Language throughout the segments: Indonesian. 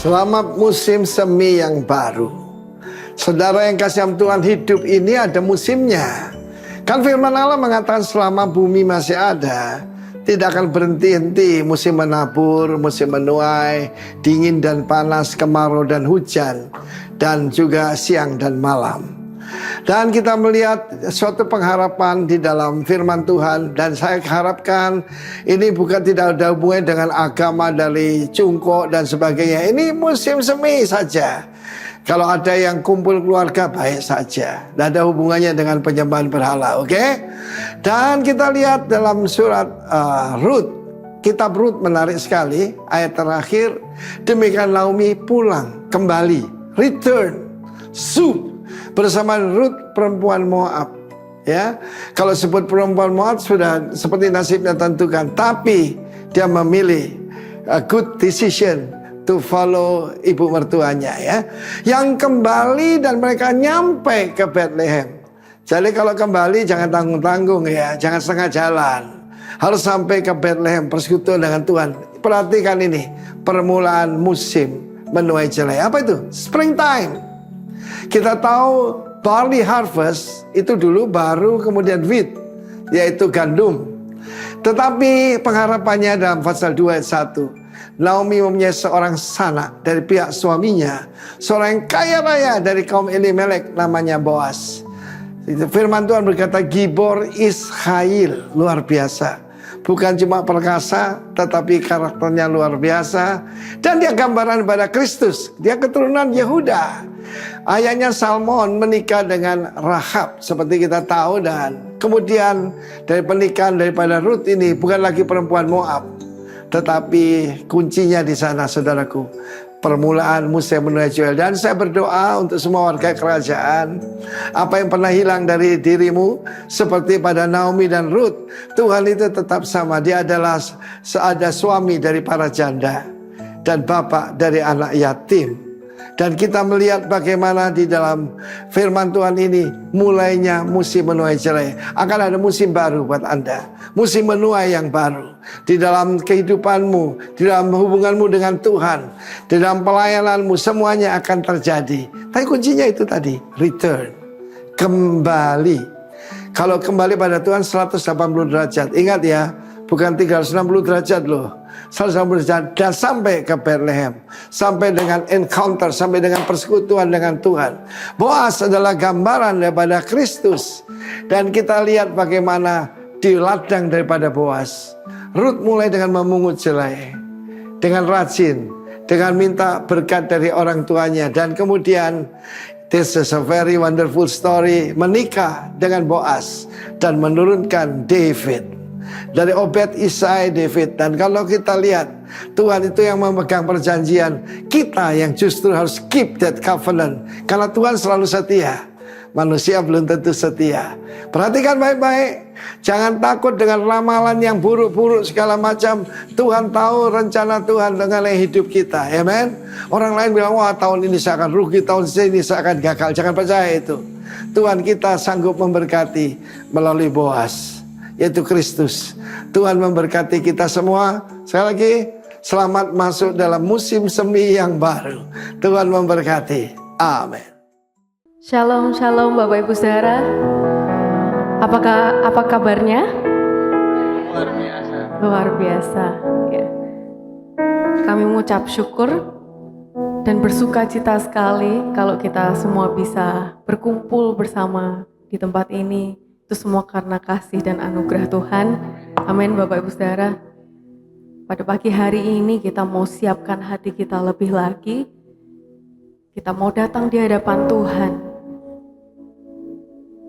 Selamat musim semi yang baru. Saudara yang kasih Tuhan, hidup ini ada musimnya. Kan firman Allah mengatakan selama bumi masih ada, tidak akan berhenti-henti musim menabur, musim menuai, dingin dan panas, kemarau dan hujan, dan juga siang dan malam. Dan kita melihat suatu pengharapan di dalam firman Tuhan. Dan saya harapkan ini bukan tidak ada hubungannya dengan agama dari Cungkok dan sebagainya. Ini musim semi saja. Kalau ada yang kumpul keluarga baik saja. Tidak ada hubungannya dengan penyembahan berhala, oke? Dan kita lihat dalam surat Rut. Kitab Rut menarik sekali. Ayat terakhir, demikian Naomi pulang kembali, return, bersama Rut perempuan Moab. Ya, kalau sebut perempuan Moab sudah seperti nasibnya tentukan. Tapi dia memilih a good decision to follow ibu mertuanya, ya, yang kembali dan mereka nyampe ke Bethlehem. Jadi kalau kembali jangan tanggung-tanggung, ya, jangan setengah jalan. Harus sampai ke Bethlehem, persekutuan dengan Tuhan. Perhatikan ini, permulaan musim menuai jelai. Apa itu? Springtime. Kita tahu barley harvest itu dulu baru kemudian wheat, yaitu gandum. Tetapi pengharapannya dalam pasal 2 ayat 1. Naomi mempunyai seorang sanak dari pihak suaminya, seorang yang kaya raya dari kaum Elimelek, namanya Boas. Firman Tuhan berkata, Gibor Israel, luar biasa. Bukan cuma perkasa, tetapi karakternya luar biasa. Dan dia gambaran pada Kristus. Dia keturunan Yehuda. Ayahnya Salmon menikah dengan Rahab, seperti kita tahu. Dan kemudian dari pernikahan daripada Rut ini bukan lagi perempuan Moab, tetapi kuncinya di sana, saudaraku, permulaan musim menuai Joel. Dan saya berdoa untuk semua warga kerajaan, apa yang pernah hilang dari dirimu, seperti pada Naomi dan Rut, Tuhan itu tetap sama. Dia adalah seada suami dari para janda dan bapak dari anak yatim. Dan kita melihat bagaimana di dalam firman Tuhan ini, mulainya musim menuai jelai. Akan ada musim baru buat Anda, musim menuai yang baru di dalam kehidupanmu, di dalam hubunganmu dengan Tuhan, di dalam pelayananmu, semuanya akan terjadi. Tapi kuncinya itu tadi, return, kembali. Kalau kembali pada Tuhan 180 derajat. Ingat ya, bukan 360 derajat loh. 180 derajat dan sampai ke Bethlehem, sampai dengan encounter, sampai dengan persekutuan dengan Tuhan. Boas adalah gambaran daripada Kristus. Dan kita lihat bagaimana di ladang daripada Boas, Rut mulai dengan memungut jelai, dengan rajin, dengan minta berkat dari orang tuanya. Dan kemudian, this is a very wonderful story, menikah dengan Boas dan menurunkan David. Dari Obed, Isai, David. Dan kalau kita lihat, Tuhan itu yang memegang perjanjian. Kita yang justru harus keep that covenant. Karena Tuhan selalu setia. Manusia belum tentu setia. Perhatikan baik-baik. Jangan takut dengan ramalan yang buruk-buruk segala macam. Tuhan tahu rencana Tuhan dengan hidup kita. Amen. Orang lain bilang, wah tahun ini saya akan rugi, tahun ini saya akan gagal. Jangan percaya itu. Tuhan kita sanggup memberkati melalui Boas, yaitu Kristus. Tuhan memberkati kita semua. Sekali lagi, selamat masuk dalam musim semi yang baru. Tuhan memberkati. Amin. Shalom, shalom Bapak Ibu Saudara. Apa kabarnya? Luar biasa. Luar biasa. Ya. Kami mengucap syukur dan bersuka cita sekali kalau kita semua bisa berkumpul bersama di tempat ini. Itu semua karena kasih dan anugerah Tuhan. Amin Bapak Ibu Saudara. Pada pagi hari ini kita mau siapkan hati kita lebih lagi. Kita mau datang di hadapan Tuhan.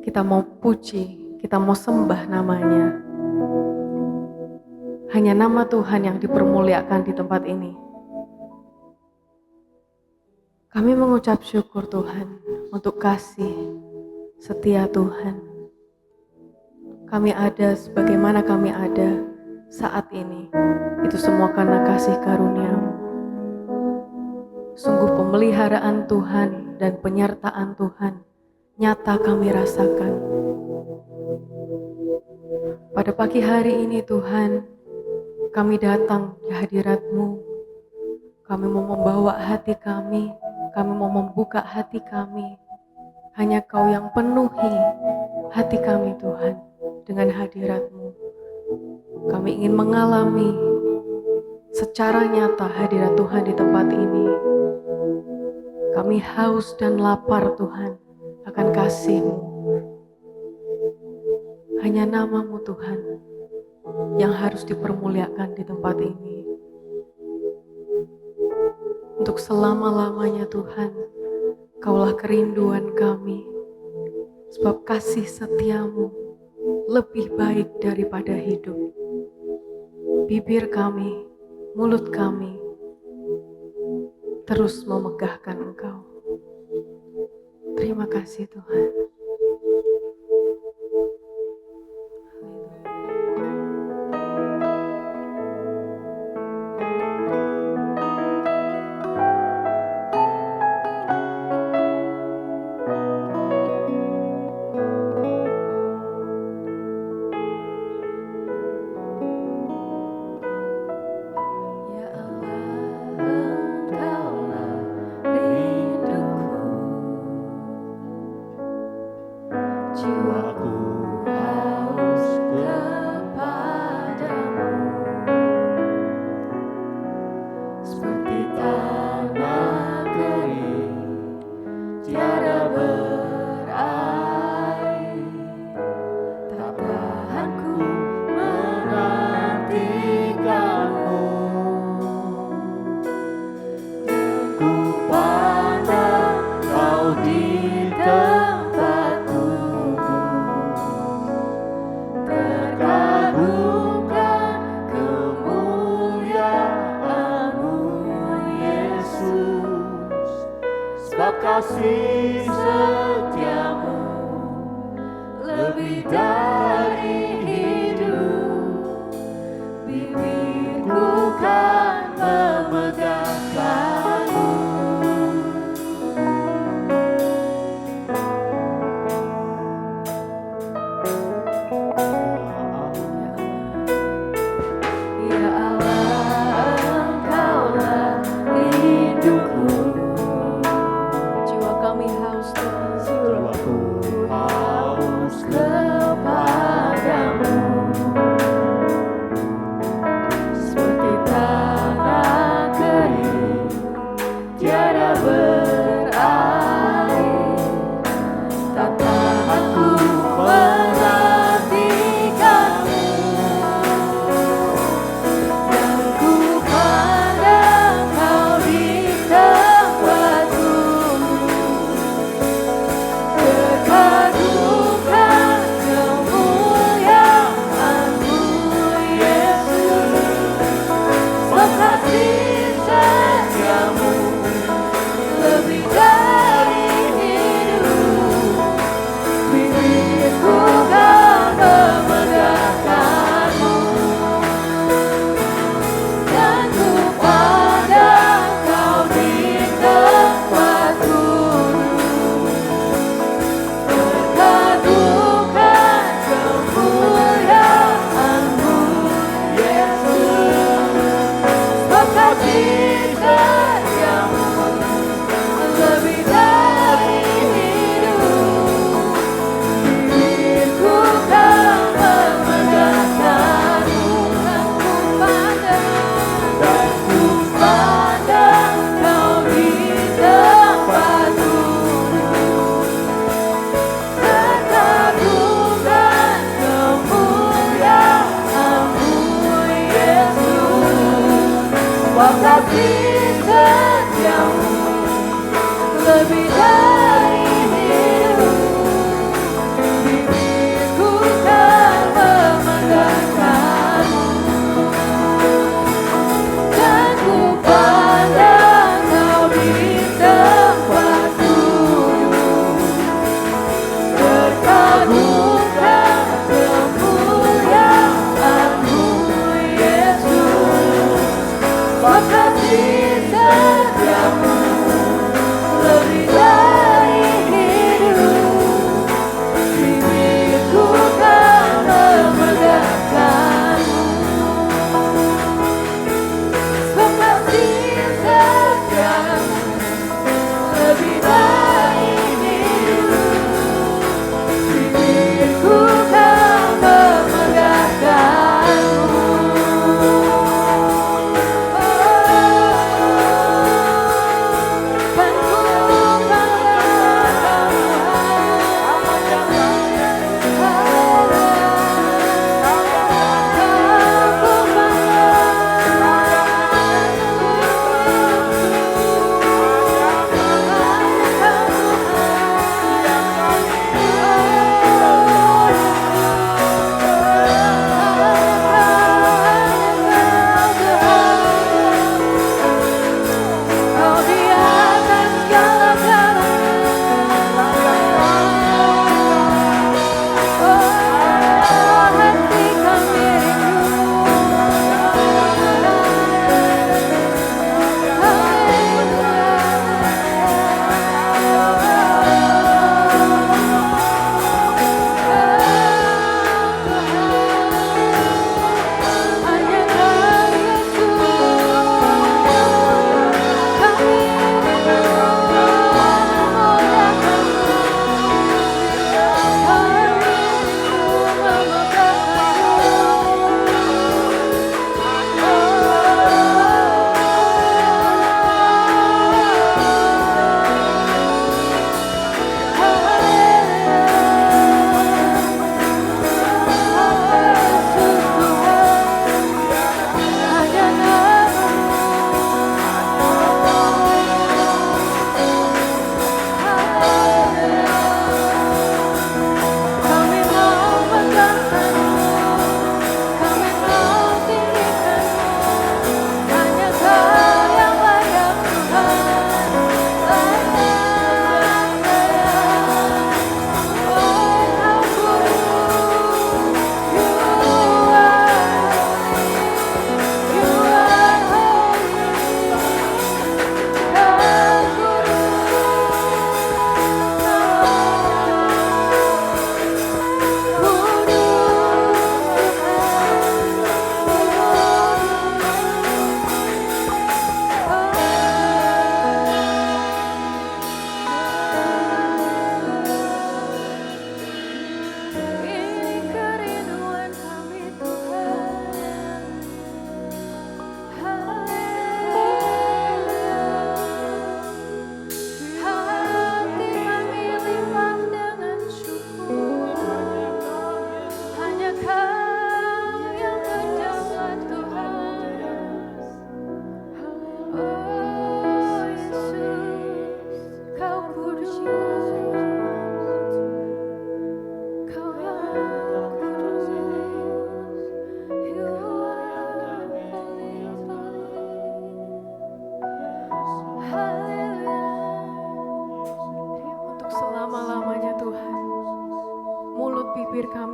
Kita mau puji, kita mau sembah namanya. Hanya nama Tuhan yang dipermuliakan di tempat ini. Kami mengucap syukur Tuhan untuk kasih setia Tuhan. Kami ada sebagaimana kami ada saat ini. Itu semua karena kasih karunia-Mu. Sungguh pemeliharaan Tuhan dan penyertaan Tuhan nyata kami rasakan. Pada pagi hari ini Tuhan, kami datang di hadirat-Mu Kami mau membawa hati kami mau membuka hati kami. Hanya Kau yang penuhi hati kami Tuhan dengan hadirat-Mu. Kami ingin mengalami secara nyata hadirat Tuhan di tempat ini. Kami haus dan lapar Tuhan akan kasih-Mu. Hanya nama-Mu Tuhan yang harus dipermuliakan di tempat ini. Untuk selama-lamanya Tuhan, Kaulah kerinduan kami, sebab kasih setia-Mu lebih baik daripada hidup. Bibir kami, mulut kami, terus memegahkan Engkau. Terima kasih Tuhan. Kasih setiamu lebih dari hidup, bibirku kan memegahkanmu. Ya Allah, Engkaulah rinduku. Kami haus Tuhan, jiwaku haus kepadamu, seperti tanah kering tiada berair. Tak tahan ku menantikanmu, dan ku pandang Kau di tempatku. Kagumkan kemuliaan-Mu Yesus, sebab kasih setiamu lebih dari hidup, bibirku kan memegahkanmu, dan ku pandang Kau di tempatku. Kagumkan kemuliaan-Mu Yesus, sebab kasih setiamu lebih dari hidup, bibirku kan memegahkanmu, dan ku pandang Kau di tempatku. Kagumkan kemuliaan-Mu Yesus, sebab kasih setiamu lebih dari hidup, bibirku kan memegahkanmu, dan ku pandang Kau di tempatku. Kagumkan kemuliaan-Mu Yesus, sebab kasih setiamu lebih dari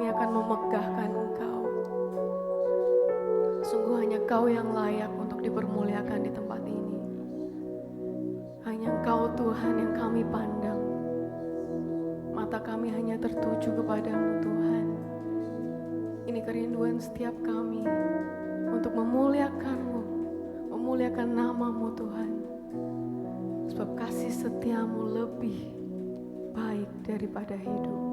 kami akan memegahkan Engkau. Sungguh hanya Engkau yang layak untuk dipermuliakan di tempat ini. Hanya Engkau Tuhan yang kami pandang. Mata kami hanya tertuju kepadamu Tuhan. Ini kerinduan setiap kami untuk memuliakan-Mu, memuliakan nama-Mu Tuhan. Sebab kasih setiamu lebih baik daripada hidup.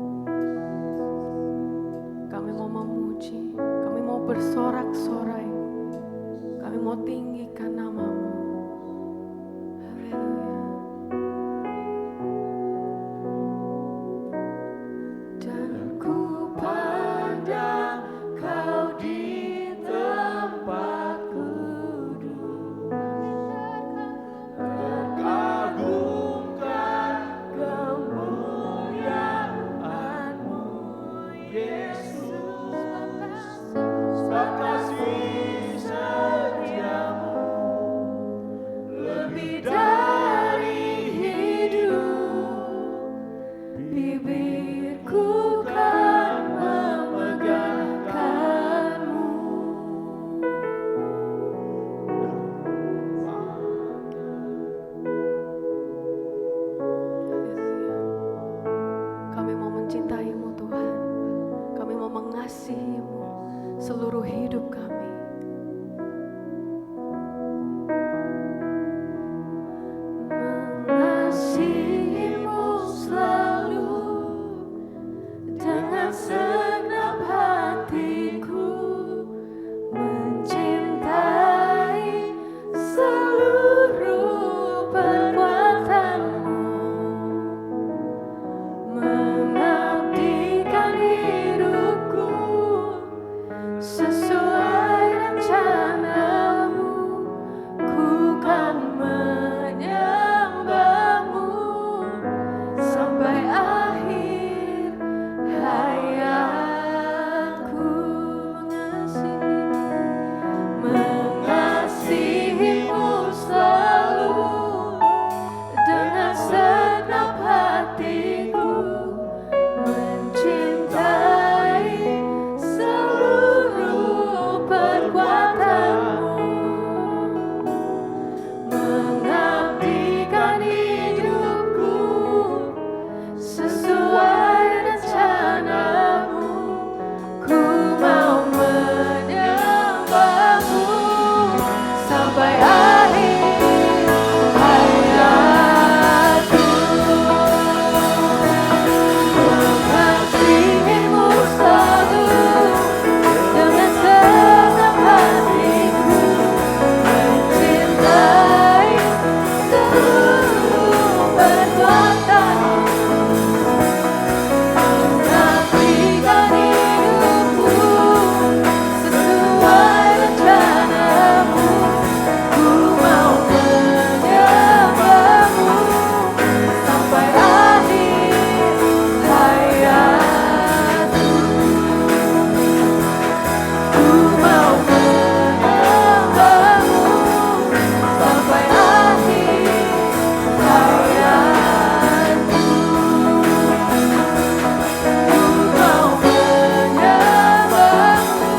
Kami mau memuji, kami mau bersorak-sorai, kami mau tinggikan nama-Mu. Haleluya. Dan ku pandang Kau di tempat kudus, terkagumkan kemuliaan-Mu, Yesus. Sebab kasih setiamu lebih dari hidup, bibirku kan memegahkan-Mu. Kami mau mencintai-Mu Tuhan, kami mau mengasihi-Mu seluruh hidup kami. Mengasihi-Mu selalu dengan segenap hatiku, mencintai seluruh perbuatan-Mu, mengabdikan hidupku sesuai rencana-Mu. Ku kan menyembah-Mu sampai akhir hayatku. Mengasihi-Mu selalu dengan segenap hatiku, mencintai seluruh perbuatan-Mu, mengabdikan hidupku sesuai rencana-Mu. Ku mau menyembah-Mu sampai akhir hayatku. Mengasihi-Mu selalu dengan segenap hatiku, mencintai seluruh perbuatan-Mu, mengabdikan hidupku sesuai rencana-Mu. Ku mau menyembah-Mu sampai akhir hayatku. Ku mau menyembah-Mu sampai akhir hayatku. Ku mau menyembah-Mu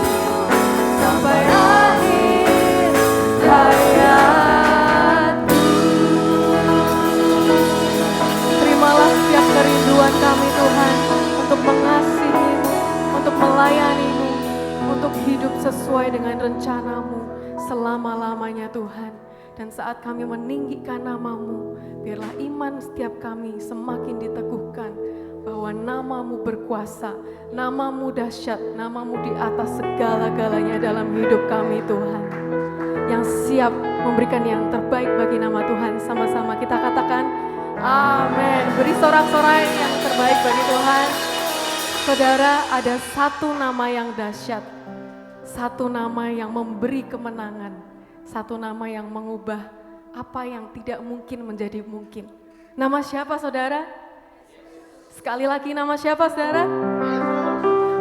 sampai akhir hayatku. Terimalah setiap kerinduan kami Tuhan untuk mengasihi-Mu, untuk melayani-Mu, untuk hidup sesuai dengan rencana-Mu selama-lamanya Tuhan. Dan saat kami meninggikan nama-Mu, biarlah iman setiap kami semakin diteguhkan bahwa nama-Mu berkuasa, nama-Mu dahsyat, nama-Mu di atas segala-galanya dalam hidup kami Tuhan. Yang siap memberikan yang terbaik bagi nama Tuhan, sama-sama kita katakan amin. Beri sorak-sorai yang terbaik bagi Tuhan. Saudara, ada satu nama yang dahsyat, satu nama yang memberi kemenangan, satu nama yang mengubah apa yang tidak mungkin menjadi mungkin. Nama siapa saudara? Sekali lagi, nama siapa saudara?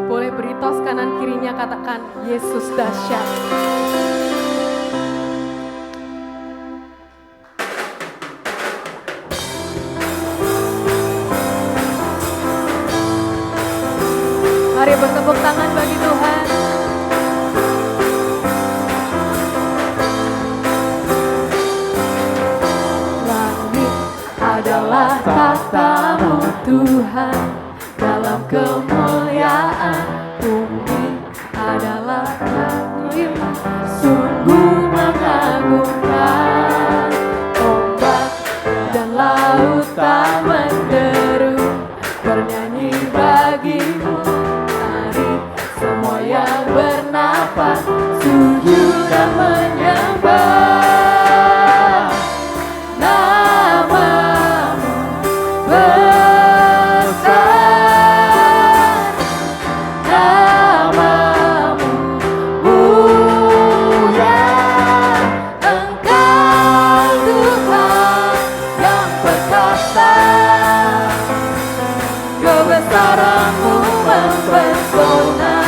Boleh beri tos kanan kirinya, katakan Yesus dahsyat. Mari bertepuk Tepuk tangan bagi Tuhan. Langit adalah tahta-Mu Tuhan, dalam kemuliaan bumi adalah kaki-Mu, sungguh mengagumkan. Ombak dan lautan menderu, bernyanyi bagi-Mu. Mari semua yang bernapas sujud dan menyembah. Nama-Mu besar, nama-Mu mulia. Engkau Tuhan yang perkasa, kebesaran-Mu mempesona,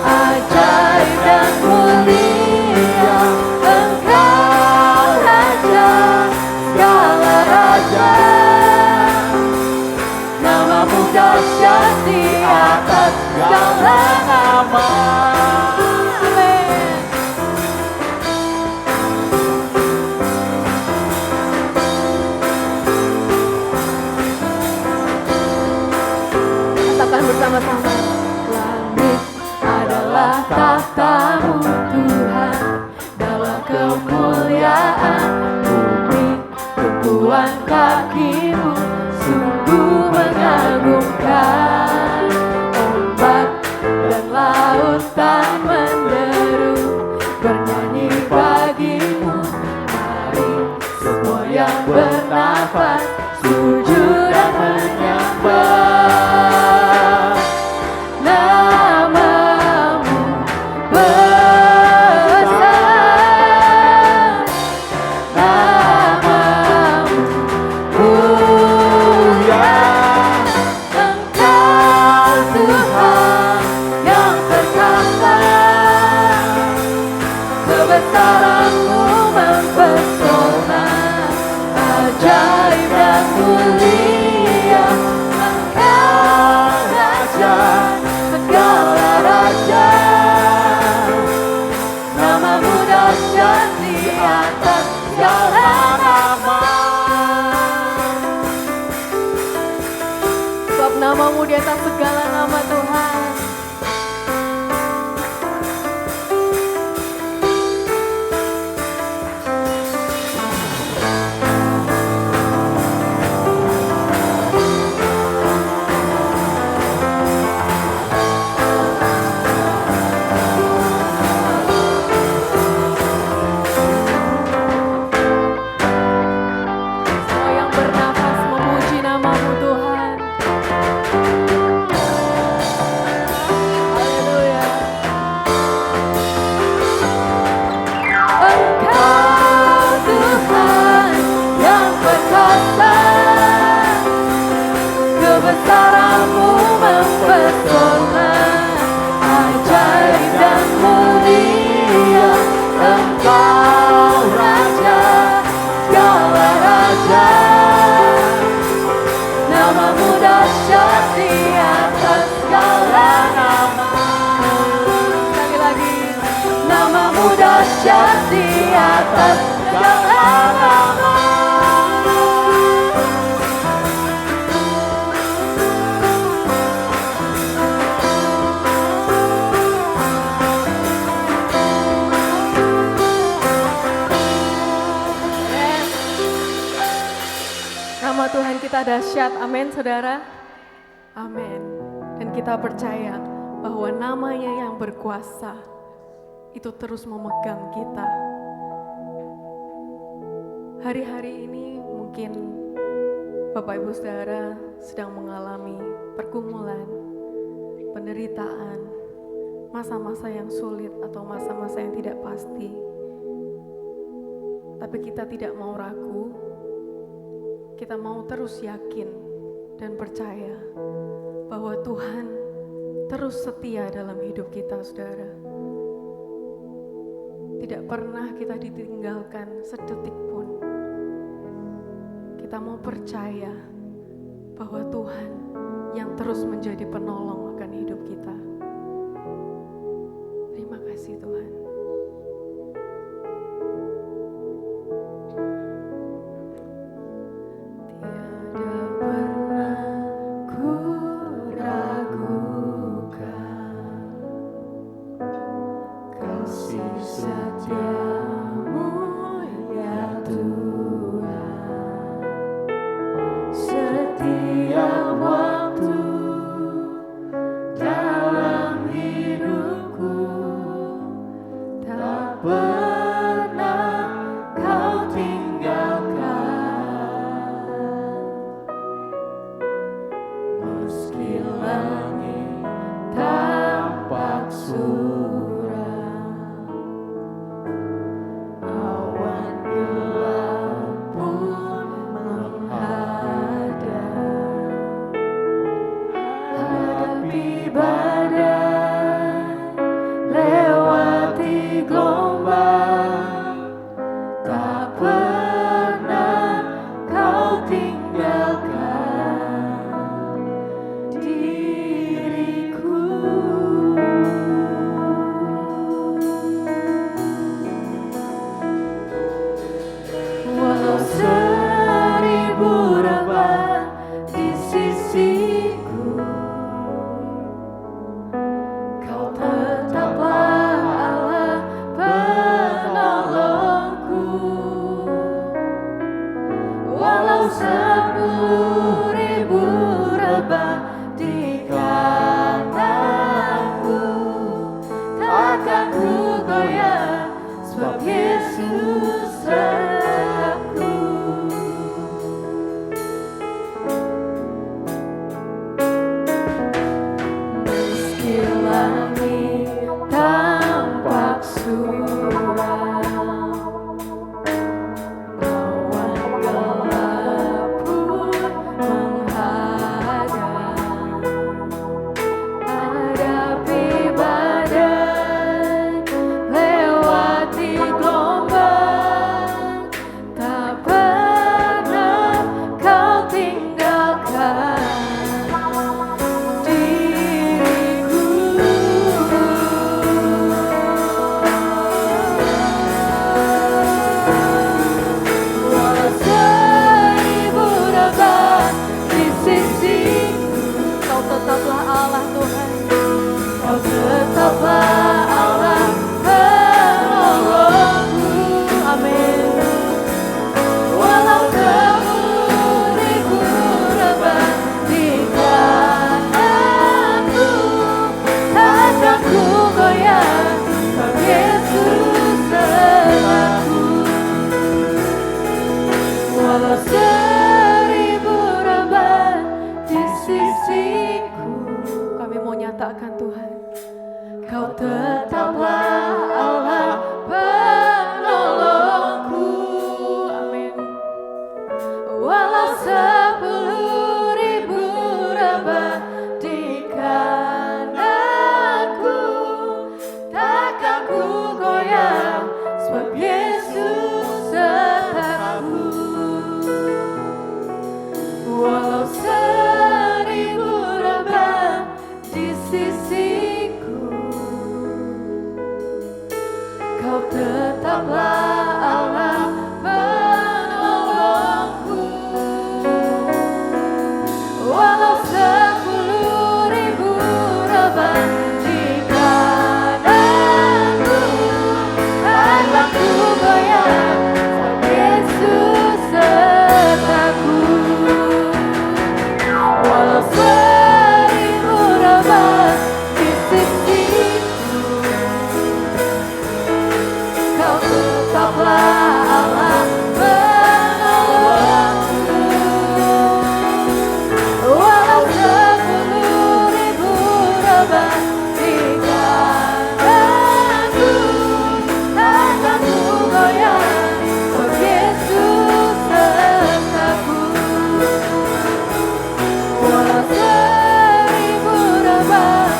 ajaib dan mulia. Engkau Raja segala raja, nama-Mu dahsyat di atas segala nama. Amin. Katakan bersama-sama. Langit adalah tahta-Mu Tuhan, dalam kemuliaan bumi tumpuan kaki-Mu, sungguh mengagumkan. Ombak dan lautan menderu, bernyanyi bagi-Mu. Mari semua yang bernafas sujud dan menyembah. Nama-Mu besar, nama-Mu mulia. Engkau Tuhan yang perkasa, kebesaran-Mu mempesona, ajaib dan mulia. Engkau Raja segala raja, nama-Mu dahsyat di atas segala nama. Sebab nama-Mu di atas segala nama Tuhan. Semua yang bernafas memuji nama-Mu Tuhan. Haleluya. Engkau Tuhan yang perkasa, kebesaran-Mu mempesona, ajaib dan mulia. Engkau Raja segala raja, nama-Mu dahsyat di atas segala nama. Sekali lagi. Nama-Mu dahsyat di atas segala nama. Nama Tuhan kita dahsyat, amin saudara. Amin. Dan kita percaya bahwa namanya yang berkuasa itu terus memegang kita. Hari-hari ini mungkin Bapak Ibu Saudara sedang mengalami pergumulan, penderitaan, masa-masa yang sulit atau masa-masa yang tidak pasti. Tapi kita tidak mau ragu, kita mau terus yakin dan percaya bahwa Tuhan terus setia dalam hidup kita, saudara. Tidak pernah kita ditinggalkan sedetik pun. Kita mau percaya bahwa Tuhan yang terus menjadi penolong akan hidup kita. sebab Yesus sertaku. Meski langit tampak suram, awan gelap pun menghadang, hadapi badai, lewati gelombang, tak pernah kau tinggalkan diriku. Walau seribu rebah di sisiku, kau tetaplah Allah Tuhan. Kau tetaplah Allah penolongku. Amin. Walau 10.000 rebah di kananku, takkan ku goyah, sebab Yesus sertaku. Walau 1000 rebah di sisiku, Kami mau nyatakan Tuhan, Kau tetaplah Allah penolongku. Amin. Walau 10.000 rebah di kananku, takkan ku goyah, sebab Yesus sertaku. Walau 1000 rebah di sisiku, Kau tetaplah Allah penolongku. Walau 10.000 rebah di kananku, takkan ku goyah, sebab Yesus sertaku. Walau 1000 rebah di sisiku, Kau tetaplah Allah penolongku. Walau 10.000 rebah di kananku, takkan ku goyah, sebab Yesus sertaku. Walau 1000 rebah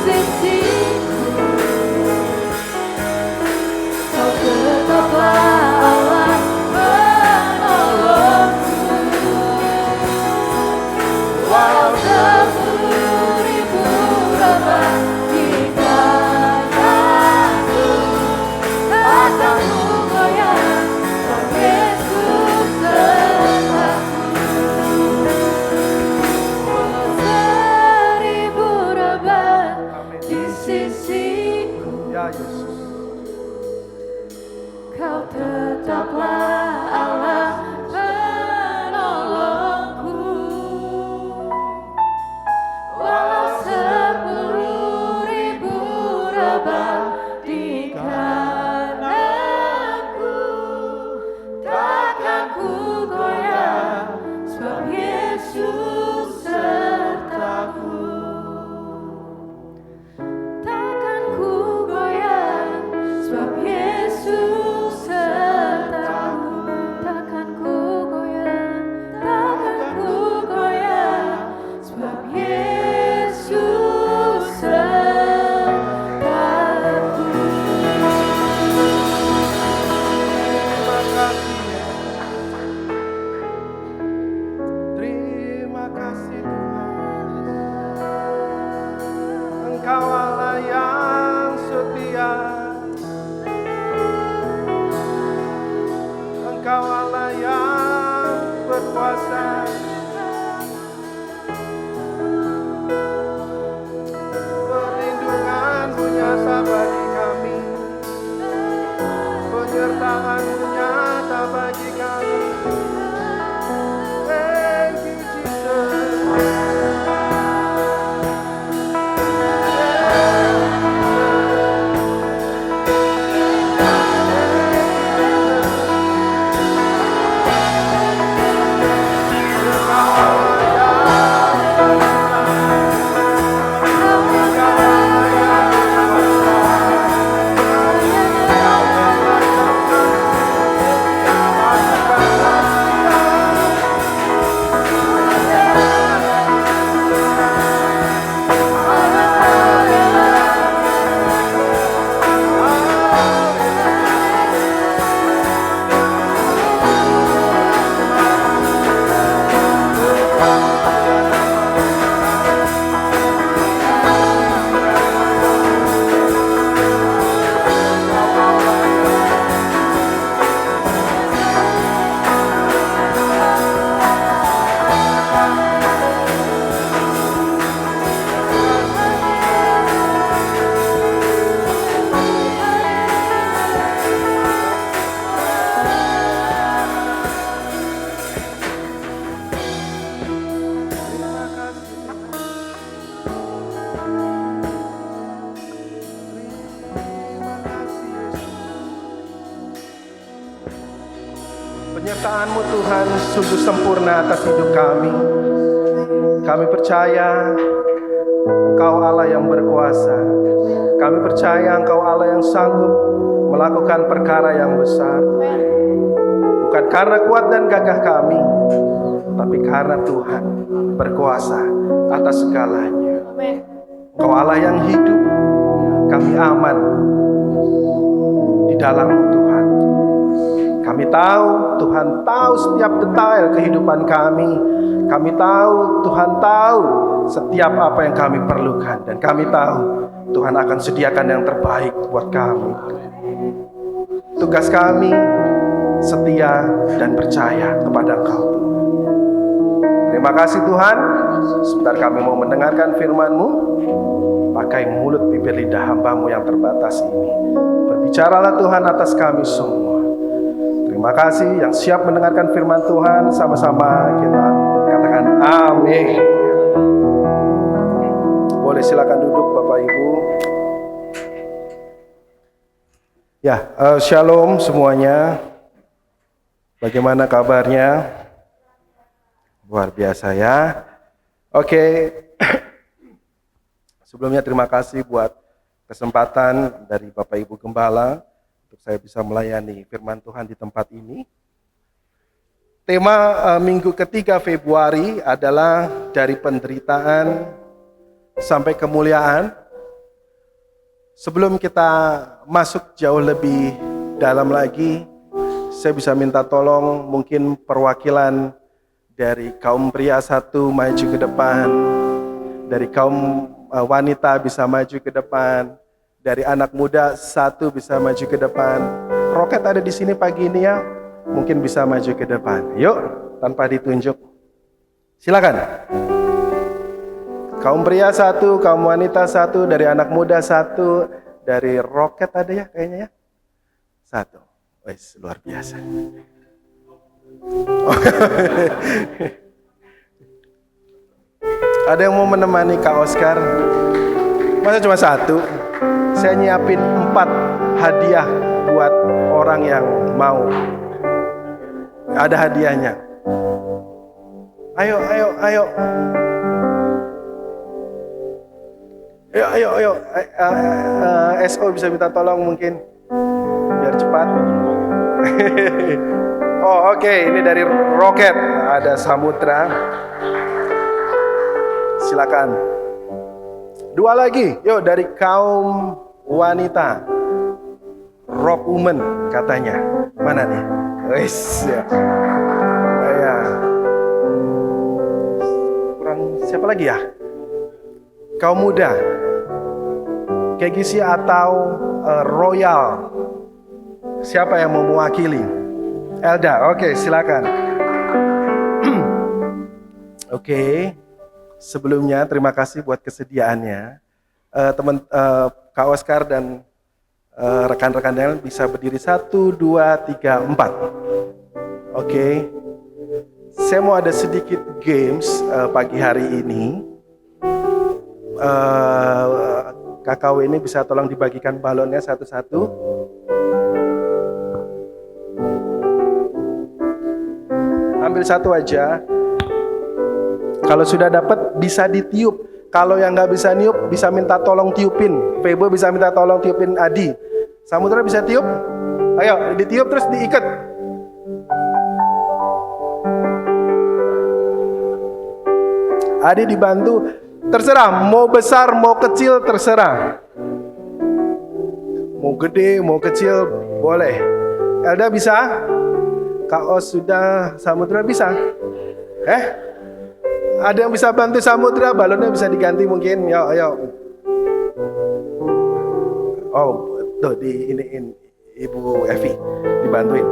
di sisiku, Kau tetaplah Allah penolongku. Walau 10.000 rebah di kananku, takkan ku goyah, sebab Yesus sertaku. Walau 1000 rebah di sisiku, Ya Yesus. Kau tetaplah Allah penolongku. Walau 10.000 rebah di kananku, takkan ku goyah, sebab Yesus sertaku. Takkan ku goyah, sebab Yesus sertaku. Takkan ku goyah, takkan ku goyah, sebab Yesus sertaku. Terima kasih Tuhan. Engkau Allah yang setia. Engkau Allah yang berkuasa. Perlindungan-Mu nyata bagi kami. Penyertaan-Mu nyata bagi kami. Thank you, Jesus. Penyertaan-Mu Tuhan sungguh sempurna atas hidup kami. Kami percaya Engkau Allah yang berkuasa. Kami percaya Engkau Allah yang sanggup melakukan perkara yang besar. Bukan karena kuat dan gagah kami, tapi karena Tuhan berkuasa atas segalanya. Engkau Allah yang hidup. Kami aman di dalam-Mu Tuhan. Kami tahu Tuhan tahu setiap detail kehidupan kami. Kami tahu Tuhan tahu setiap apa yang kami perlukan. Dan kami tahu Tuhan akan sediakan yang terbaik buat kami. Tugas kami setia dan percaya kepada Engkau Tuhan. Terima kasih Tuhan. Sebentar kami mau mendengarkan firman-Mu. Pakai mulut bibir lidah hamba-Mu yang terbatas ini. Berbicaralah Tuhan atas kami semua. Terima kasih yang siap mendengarkan firman Tuhan. Sama-sama kita katakan amin. Boleh silakan duduk Bapak Ibu. Ya, shalom semuanya. Bagaimana kabarnya? Luar biasa ya. Oke. Sebelumnya terima kasih buat kesempatan dari Bapak Ibu Gembala untuk saya bisa melayani firman Tuhan di tempat ini. Tema minggu ketiga Februari adalah dari penderitaan sampai kemuliaan. Sebelum kita masuk jauh lebih dalam lagi, saya bisa minta tolong mungkin perwakilan dari kaum pria satu maju ke depan, dari kaum wanita bisa maju ke depan, dari anak muda satu bisa maju ke depan. Roket ada di sini pagi ini ya, mungkin bisa maju ke depan. Yuk, tanpa ditunjuk. Silakan. Kaum pria satu, kaum wanita satu, dari anak muda satu, dari roket ada ya kayaknya ya. Satu. Wes, luar biasa. Ada yang mau menemani Kak Oscar? Masa cuma satu? Saya nyiapin 4 hadiah buat orang yang mau. Ada hadiahnya. Ayo, ayo, ayo. Ayo. SO bisa minta tolong mungkin. Biar cepat. Oh oke, ini dari Roket. Ada Samudra. Silakan. 2 lagi, yuk dari kaum wanita. Rock Woman katanya. Mana nih? Wes ya. Ya. Kurang siapa lagi ya? Kaum muda. KGC atau Royal. Siapa yang mau mewakili? Elda, oke silakan. Oke. Sebelumnya terima kasih buat kesediaannya. Kak Oscar dan rekan-rekannya bisa berdiri 1, 2, 3, 4. Oke. Saya mau ada sedikit games pagi hari ini. KKW ini bisa tolong dibagikan balonnya satu-satu. Ambil satu aja. Kalau sudah dapat bisa ditiup. Kalau yang nggak bisa niup bisa minta tolong tiupin. Febo bisa minta tolong tiupin Adi. Samudra bisa tiup? Ayo ditiup terus diikat. Adi dibantu. Terserah, mau besar, mau kecil, terserah. Mau gede, mau kecil, boleh. Elda bisa? Kak Os sudah, Samudra bisa? Ada yang bisa bantu Samudra, balonnya bisa diganti mungkin. Yuk. Oh, tuh diiniin Ibu Evi, dibantuin.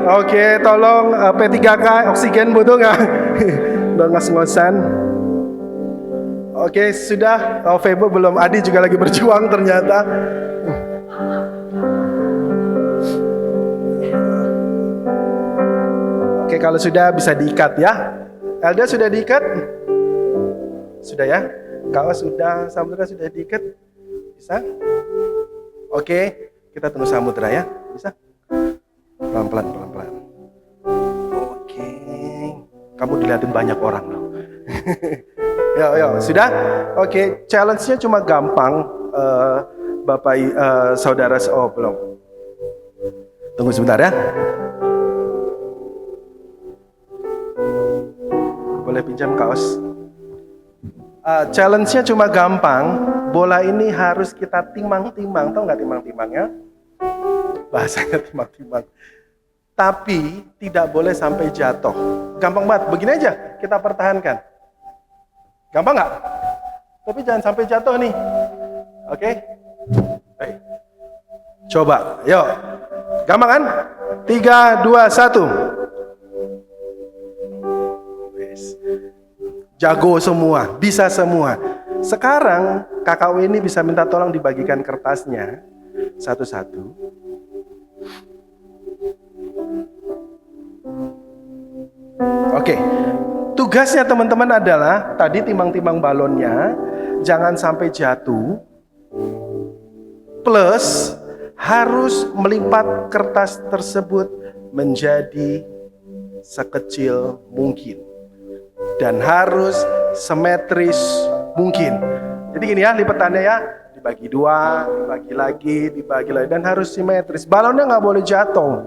Oke, tolong P3K oksigen butuh nggak? Udah ngos-ngosan. Oke, sudah. Oh, Febo belum. Adi juga lagi berjuang ternyata. Oke, kalau sudah bisa diikat ya. Elda sudah diikat? Sudah ya? Kaos sudah, Samudra sudah diikat? Bisa? Oke, kita tunggu Samudra ya. Bisa? Pelan-pelan, pelan-pelan. Oke. Kamu dilihatin banyak orang loh. Yo, sudah? Oke, challenge-nya cuma gampang. Bapak, saudara, belum. Tunggu sebentar ya. Boleh pinjam kaos? Challenge-nya cuma gampang. Bola ini harus kita timang-timang. Tahu nggak timang-timangnya? Bahasanya timang-timang. Tapi tidak boleh sampai jatuh. Gampang banget. Begini aja kita pertahankan. Gampang nggak? Tapi jangan sampai jatuh nih. Oke? Baik. Coba. Yuk. Gampang kan? 3, 2, 1. Jago semua, bisa semua. Sekarang KKW ini bisa minta tolong dibagikan kertasnya satu-satu. Oke, tugasnya teman-teman adalah tadi timang-timang balonnya, jangan sampai jatuh. Plus harus melipat kertas tersebut menjadi sekecil mungkin. Dan harus simetris mungkin. Jadi gini ya lipatannya ya, dibagi 2, dibagi lagi, dan harus simetris. Balonnya nggak boleh jatuh.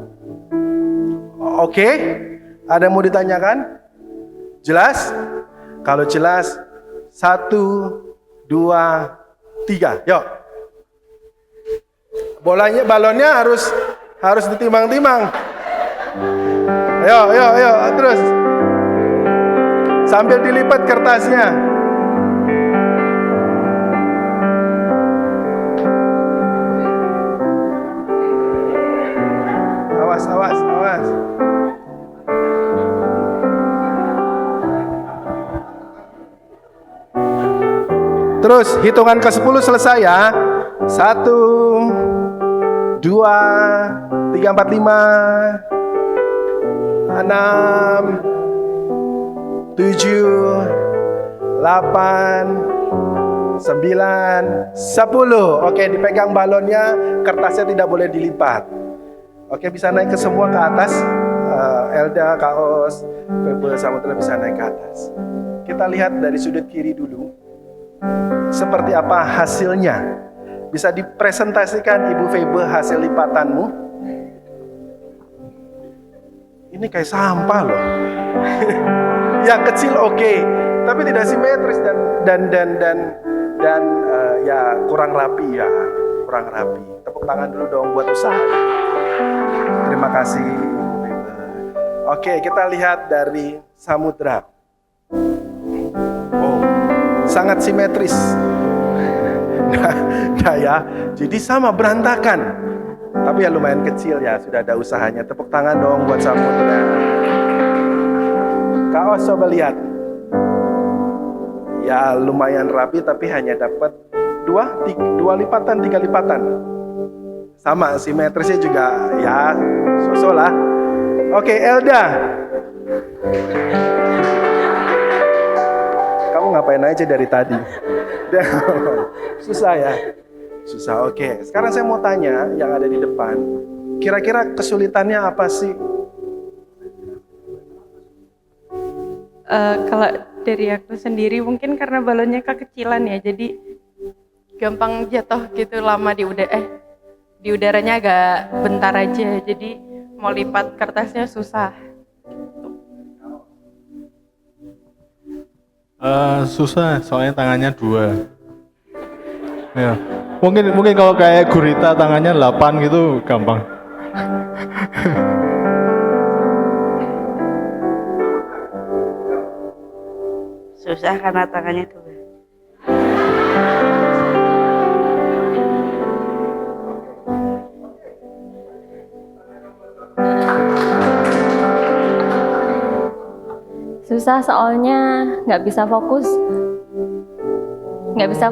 Oke? Ada yang mau ditanyakan? Jelas? Kalau jelas, 1, 2, 3, yuk. Balonnya harus ditimbang-timbang. Yuk, terus. Sambil dilipat kertasnya. Awas. Terus hitungan ke-10 selesai ya. 1, 2, 3, 4, 5, 6, 7, 8, 9, 10. Oke, dipegang balonnya, kertasnya tidak boleh dilipat. Oke, bisa naik ke semua ke atas. Elda, Kaos, Febe, Samudra bisa naik ke atas. Kita lihat dari sudut kiri dulu. Seperti apa hasilnya? Bisa dipresentasikan Ibu Febe hasil lipatanmu? Ini kayak sampah loh. Yang kecil oke, tapi tidak simetris dan ya kurang rapi. Tepuk tangan dulu dong buat usaha. Terima kasih. Oke, kita lihat dari Samudra. Oh, sangat simetris. Nah ya, jadi sama berantakan. Tapi ya lumayan kecil ya, sudah ada usahanya. Tepuk tangan dong buat Samudra. Kaos coba lihat. Ya lumayan rapi tapi hanya dapat 2 lipatan, 3 lipatan. Sama simetrisnya juga ya so-so lah. Oke, Elda. Kamu ngapain aja dari tadi? Susah ya? Susah, oke. Sekarang saya mau tanya yang ada di depan. Kira-kira kesulitannya apa sih? Kalau dari aku sendiri mungkin karena balonnya kekecilan ya, jadi gampang jatuh gitu lama di udaranya agak bentar aja, jadi mau lipat kertasnya susah. Susah, soalnya tangannya 2. Ya, mungkin kalau kayak gurita tangannya 8 gitu gampang. Susah karena tangannya 2. Susah soalnya nggak bisa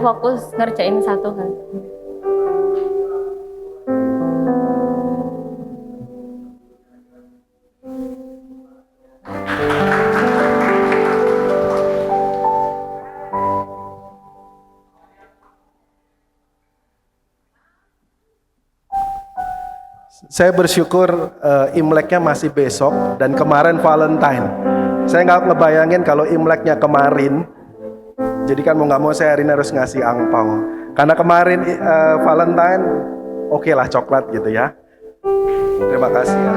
fokus ngerjain satu hal. Saya bersyukur Imleknya masih besok dan kemarin Valentine. Saya nggak ngebayangin kalau Imleknya kemarin. Jadi kan mau nggak mau saya hari ini harus ngasih angpau. Karena kemarin Valentine, oke lah coklat gitu ya. Terima kasih ya.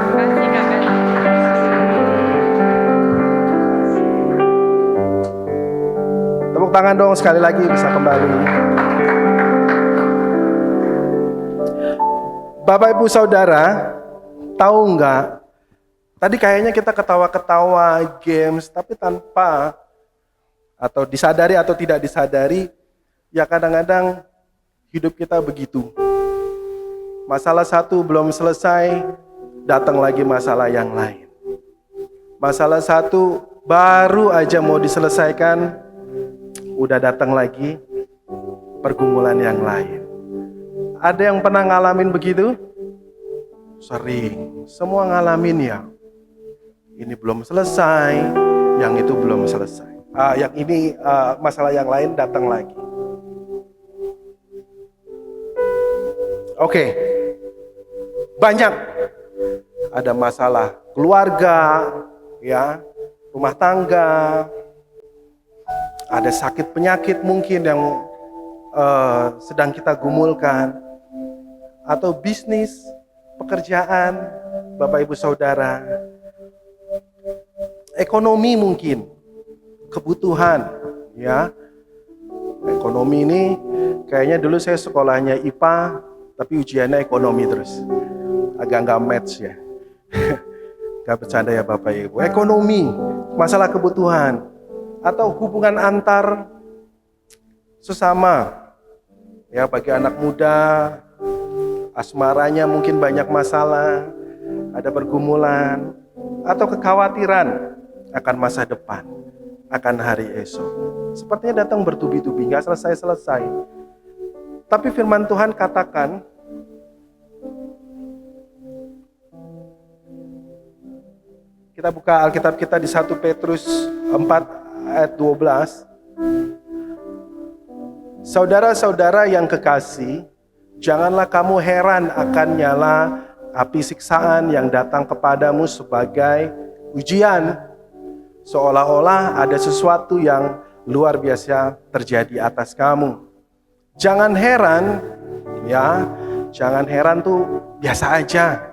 Tepuk tangan dong sekali lagi bisa kembali. Bapak Ibu Saudara, tahu nggak? Tadi kayaknya kita ketawa-ketawa games, tapi tanpa atau disadari atau tidak disadari, ya kadang-kadang hidup kita begitu. Masalah satu belum selesai, datang lagi masalah yang lain. Masalah satu baru aja mau diselesaikan, udah datang lagi pergumulan yang lain. Ada yang pernah ngalamin begitu? Sering, semua ngalamin ya. Ini belum selesai, yang itu belum selesai. Yang ini masalah yang lain datang lagi. Oke, banyak. Ada masalah keluarga, ya, rumah tangga. Ada sakit penyakit mungkin yang sedang kita gumulkan. Atau bisnis, pekerjaan, Bapak Ibu Saudara. Ekonomi mungkin, kebutuhan, ya. Ekonomi ini kayaknya dulu saya sekolahnya IPA, tapi ujiannya ekonomi terus. Agak nggak match ya. Gak bercanda ya Bapak Ibu. Ekonomi, masalah kebutuhan, atau hubungan antar sesama. Ya, bagi anak muda, asmaranya mungkin banyak masalah, ada pergumulan, atau kekhawatiran akan masa depan, akan hari esok. Sepertinya datang bertubi-tubi, gak selesai-selesai. Tapi firman Tuhan katakan, kita buka Alkitab kita di 1 Petrus 4 ayat 12. Saudara-saudara yang kekasih, janganlah kamu heran akan nyala api siksaan yang datang kepadamu sebagai ujian, seolah-olah ada sesuatu yang luar biasa terjadi atas kamu. Jangan heran, ya, jangan heran tuh biasa aja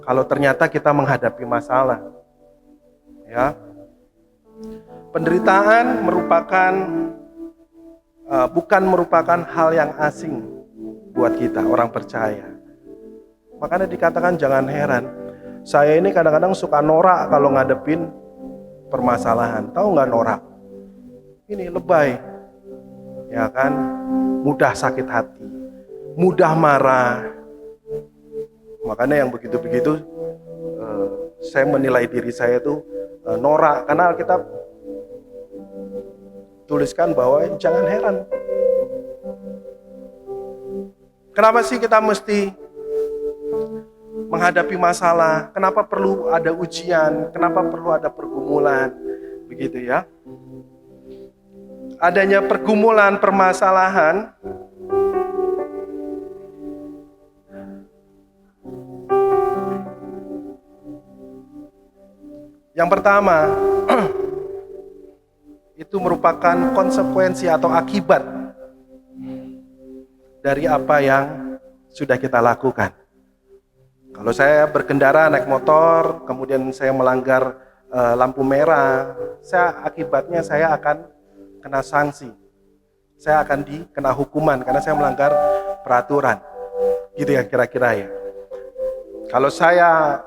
kalau ternyata kita menghadapi masalah. Ya, penderitaan bukan merupakan hal yang asing buat kita, orang percaya. Makanya dikatakan jangan heran. Saya ini kadang-kadang suka norak kalau ngadepin permasalahan. Tahu nggak norak? Ini lebay, ya kan? Mudah sakit hati, mudah marah. Makanya yang begitu-begitu, saya menilai diri saya itu norak. Karena Alkitab tuliskan bahwa jangan heran. Kenapa sih kita mesti menghadapi masalah? Kenapa perlu ada ujian? Kenapa perlu ada pergumulan? Begitu ya. Adanya pergumulan, permasalahan, yang pertama, itu merupakan konsekuensi atau akibat dari apa yang sudah kita lakukan. Kalau saya berkendara naik motor, kemudian saya melanggar lampu merah, akibatnya saya akan kena sanksi. Saya akan dikena hukuman karena saya melanggar peraturan. Gitu ya kira-kira ya. Kalau saya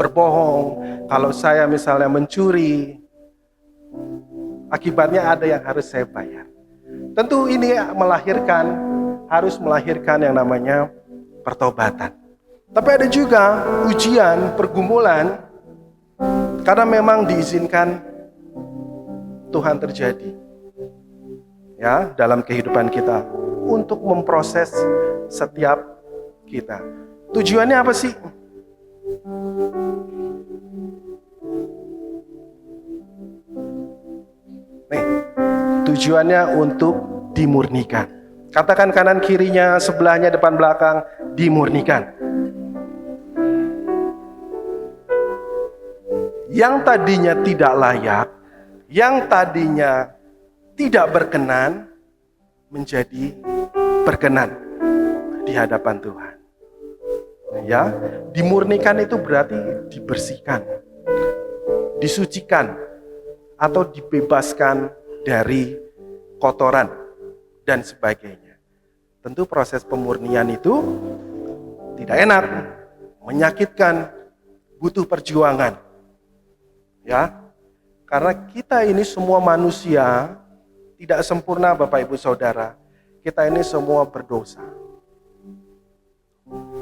berbohong, kalau saya misalnya mencuri, akibatnya ada yang harus saya bayar. Tentu ini harus melahirkan yang namanya pertobatan. Tapi ada juga ujian, pergumulan, karena memang diizinkan Tuhan terjadi. Ya, dalam kehidupan kita untuk memproses setiap kita. Tujuannya apa sih? Tujuannya untuk dimurnikan. Katakan kanan kirinya, sebelahnya, depan belakang, dimurnikan. yang tadinya tidak layak, yang tadinya tidak berkenan, menjadi berkenan di hadapan Tuhan. Ya, dimurnikan itu berarti dibersihkan, disucikan, atau dibebaskan dari kotoran dan sebagainya. Tentu proses pemurnian itu tidak enak, menyakitkan, butuh perjuangan. Ya, karena kita ini semua manusia tidak sempurna, Bapak Ibu Saudara. Kita ini semua berdosa.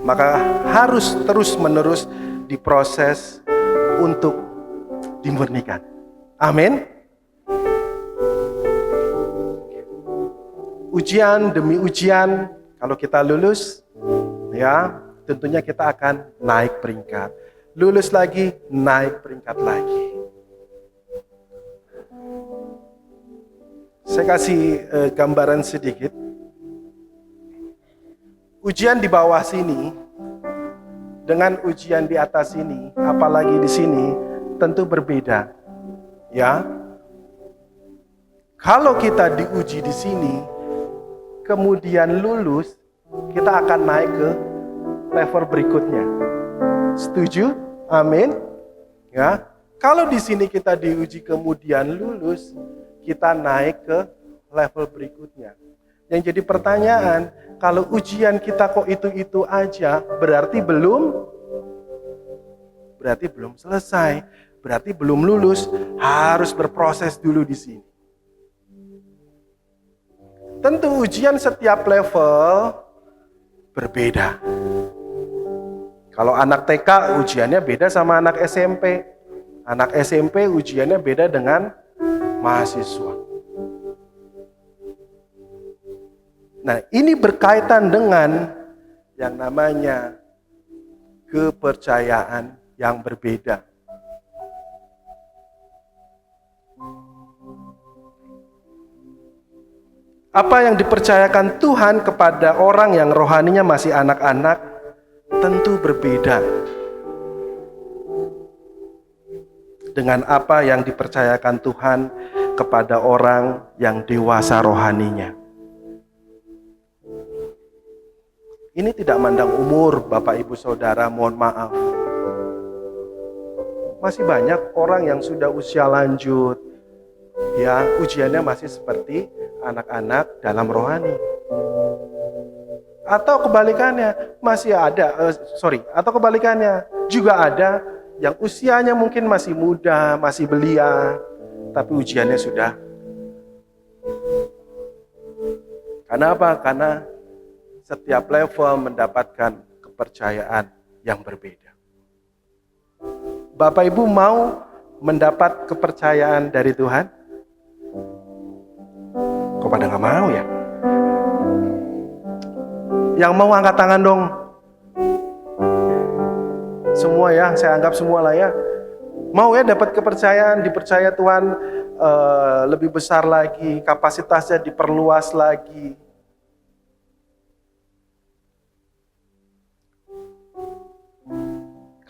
Maka harus terus-menerus diproses untuk dimurnikan. Amin. Ujian demi ujian, kalau kita lulus, ya tentunya kita akan naik peringkat. Lulus lagi, naik peringkat lagi. Saya kasih gambaran sedikit. Ujian di bawah sini dengan ujian di atas sini, apalagi di sini, tentu berbeda. Ya. Kalau kita diuji di sini, kemudian lulus, kita akan naik ke level berikutnya. Setuju? Amin. Ya. Kalau di sini kita diuji kemudian lulus, kita naik ke level berikutnya. Yang jadi pertanyaan, kalau ujian kita kok itu-itu aja, berarti belum selesai, berarti belum lulus, harus berproses dulu di sini. Tentu ujian setiap level berbeda. Kalau anak TK ujiannya beda sama anak SMP. Anak SMP ujiannya beda dengan mahasiswa. Nah, ini berkaitan dengan yang namanya kepercayaan yang berbeda. Apa yang dipercayakan Tuhan kepada orang yang rohaninya masih anak-anak tentu berbeda dengan apa yang dipercayakan Tuhan kepada orang yang dewasa rohaninya. Ini tidak mandang umur, Bapak Ibu Saudara, mohon maaf. Masih banyak orang yang sudah usia lanjut, ya ujiannya masih seperti anak-anak dalam rohani. Atau kebalikannya, atau kebalikannya, juga ada yang usianya mungkin masih muda, masih belia, tapi ujiannya sudah. Karena apa? Karena setiap level mendapatkan kepercayaan yang berbeda. Bapak Ibu mau mendapat kepercayaan dari Tuhan? Kok pada nggak mau ya? Yang mau angkat tangan dong. Semua ya, saya anggap semua lah ya. Mau ya dapat kepercayaan, dipercaya Tuhan lebih besar lagi, kapasitasnya diperluas lagi.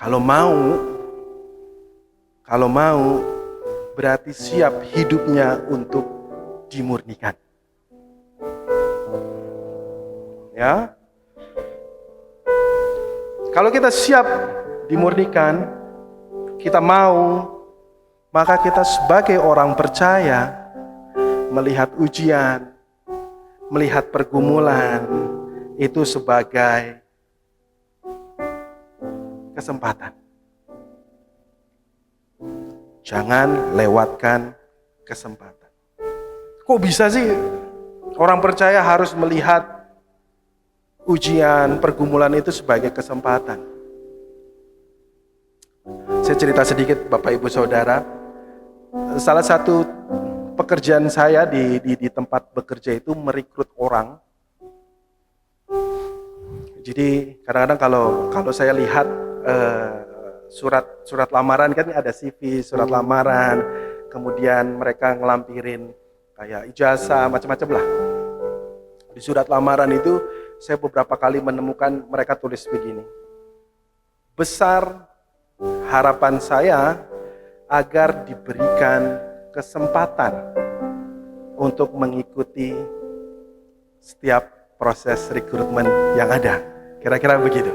Kalau mau, berarti siap hidupnya untuk dimurnikan. Ya. Kalau kita siap dimurnikan, kita mau, maka kita sebagai orang percaya melihat ujian, melihat pergumulan itu sebagai kesempatan. Jangan lewatkan kesempatan. Kok bisa sih orang percaya harus melihat ujian, pergumulan itu sebagai kesempatan? Saya cerita sedikit Bapak Ibu Saudara. Salah satu pekerjaan saya di tempat bekerja itu merekrut orang. Jadi kadang-kadang kalau saya lihat surat lamaran, kan ada CV, surat lamaran, kemudian mereka ngelampirin kayak ijazah, macam-macam lah. Di surat lamaran itu saya beberapa kali menemukan mereka tulis begini: besar harapan saya agar diberikan kesempatan untuk mengikuti setiap proses rekrutmen yang ada. Kira-kira begitu.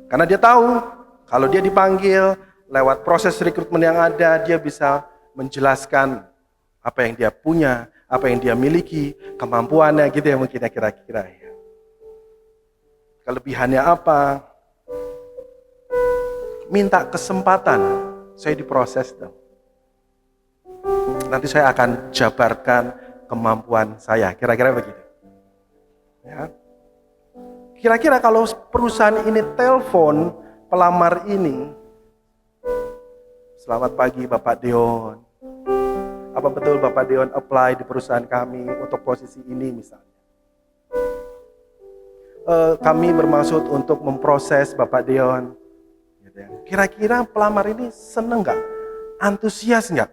Karena dia tahu kalau dia dipanggil lewat proses rekrutmen yang ada, dia bisa menjelaskan apa yang dia punya, apa yang dia miliki, kemampuannya gitu ya mungkin ya kira-kira ya. Kelebihannya apa? Minta kesempatan, saya diproses dong. Nanti saya akan jabarkan kemampuan saya, kira-kira begitu. Ya. Kira-kira kalau perusahaan ini telepon pelamar ini, selamat pagi Bapak Dion. Apa betul Bapak Dion apply di perusahaan kami untuk posisi ini misalnya? Kami bermaksud untuk memproses Bapak Dion. Kira-kira pelamar ini seneng nggak? Antusias nggak?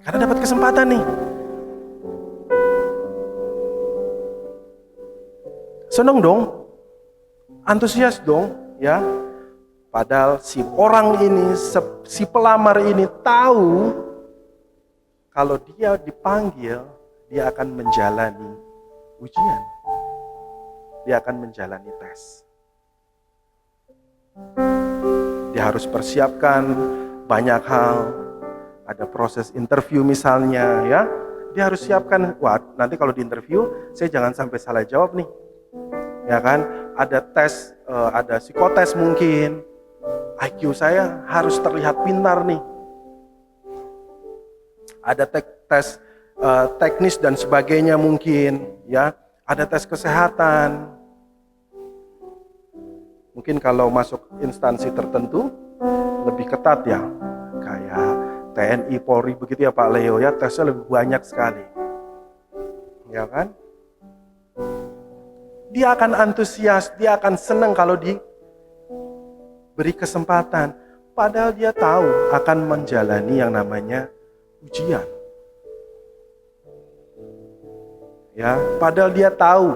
Karena dapat kesempatan nih. Seneng dong, antusias dong, ya. Padahal si orang ini, si pelamar ini tahu kalau dia dipanggil, dia akan menjalani ujian. Dia akan menjalani tes. Dia harus persiapkan banyak hal. Ada proses interview misalnya, ya. Dia harus siapkan, wah nanti kalau di interview, saya jangan sampai salah jawab nih. Ya kan, ada tes, ada psikotes mungkin. IQ saya harus terlihat pintar nih. Ada tes teknis dan sebagainya mungkin, ya. Ada tes kesehatan. Mungkin kalau masuk instansi tertentu lebih ketat ya, kayak TNI, Polri begitu ya Pak Leo ya, tesnya lebih banyak sekali. Ya kan? Dia akan antusias, dia akan senang kalau diberi kesempatan. Padahal dia tahu akan menjalani yang namanya ujian. Ya, padahal dia tahu,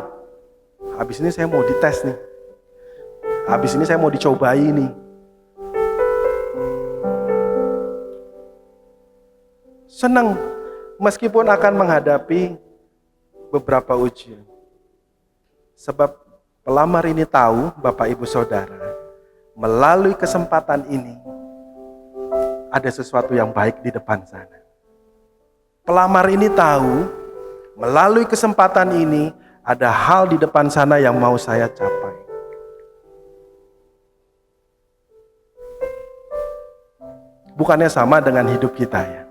habis ini saya mau dites nih. Habis ini saya mau dicobai nih. Senang meskipun akan menghadapi beberapa ujian. Sebab pelamar ini tahu, Bapak Ibu Saudara, melalui kesempatan ini ada sesuatu yang baik di depan sana. Pelamar ini tahu, melalui kesempatan ini ada hal di depan sana yang mau saya capai. Bukannya sama dengan hidup kita ya.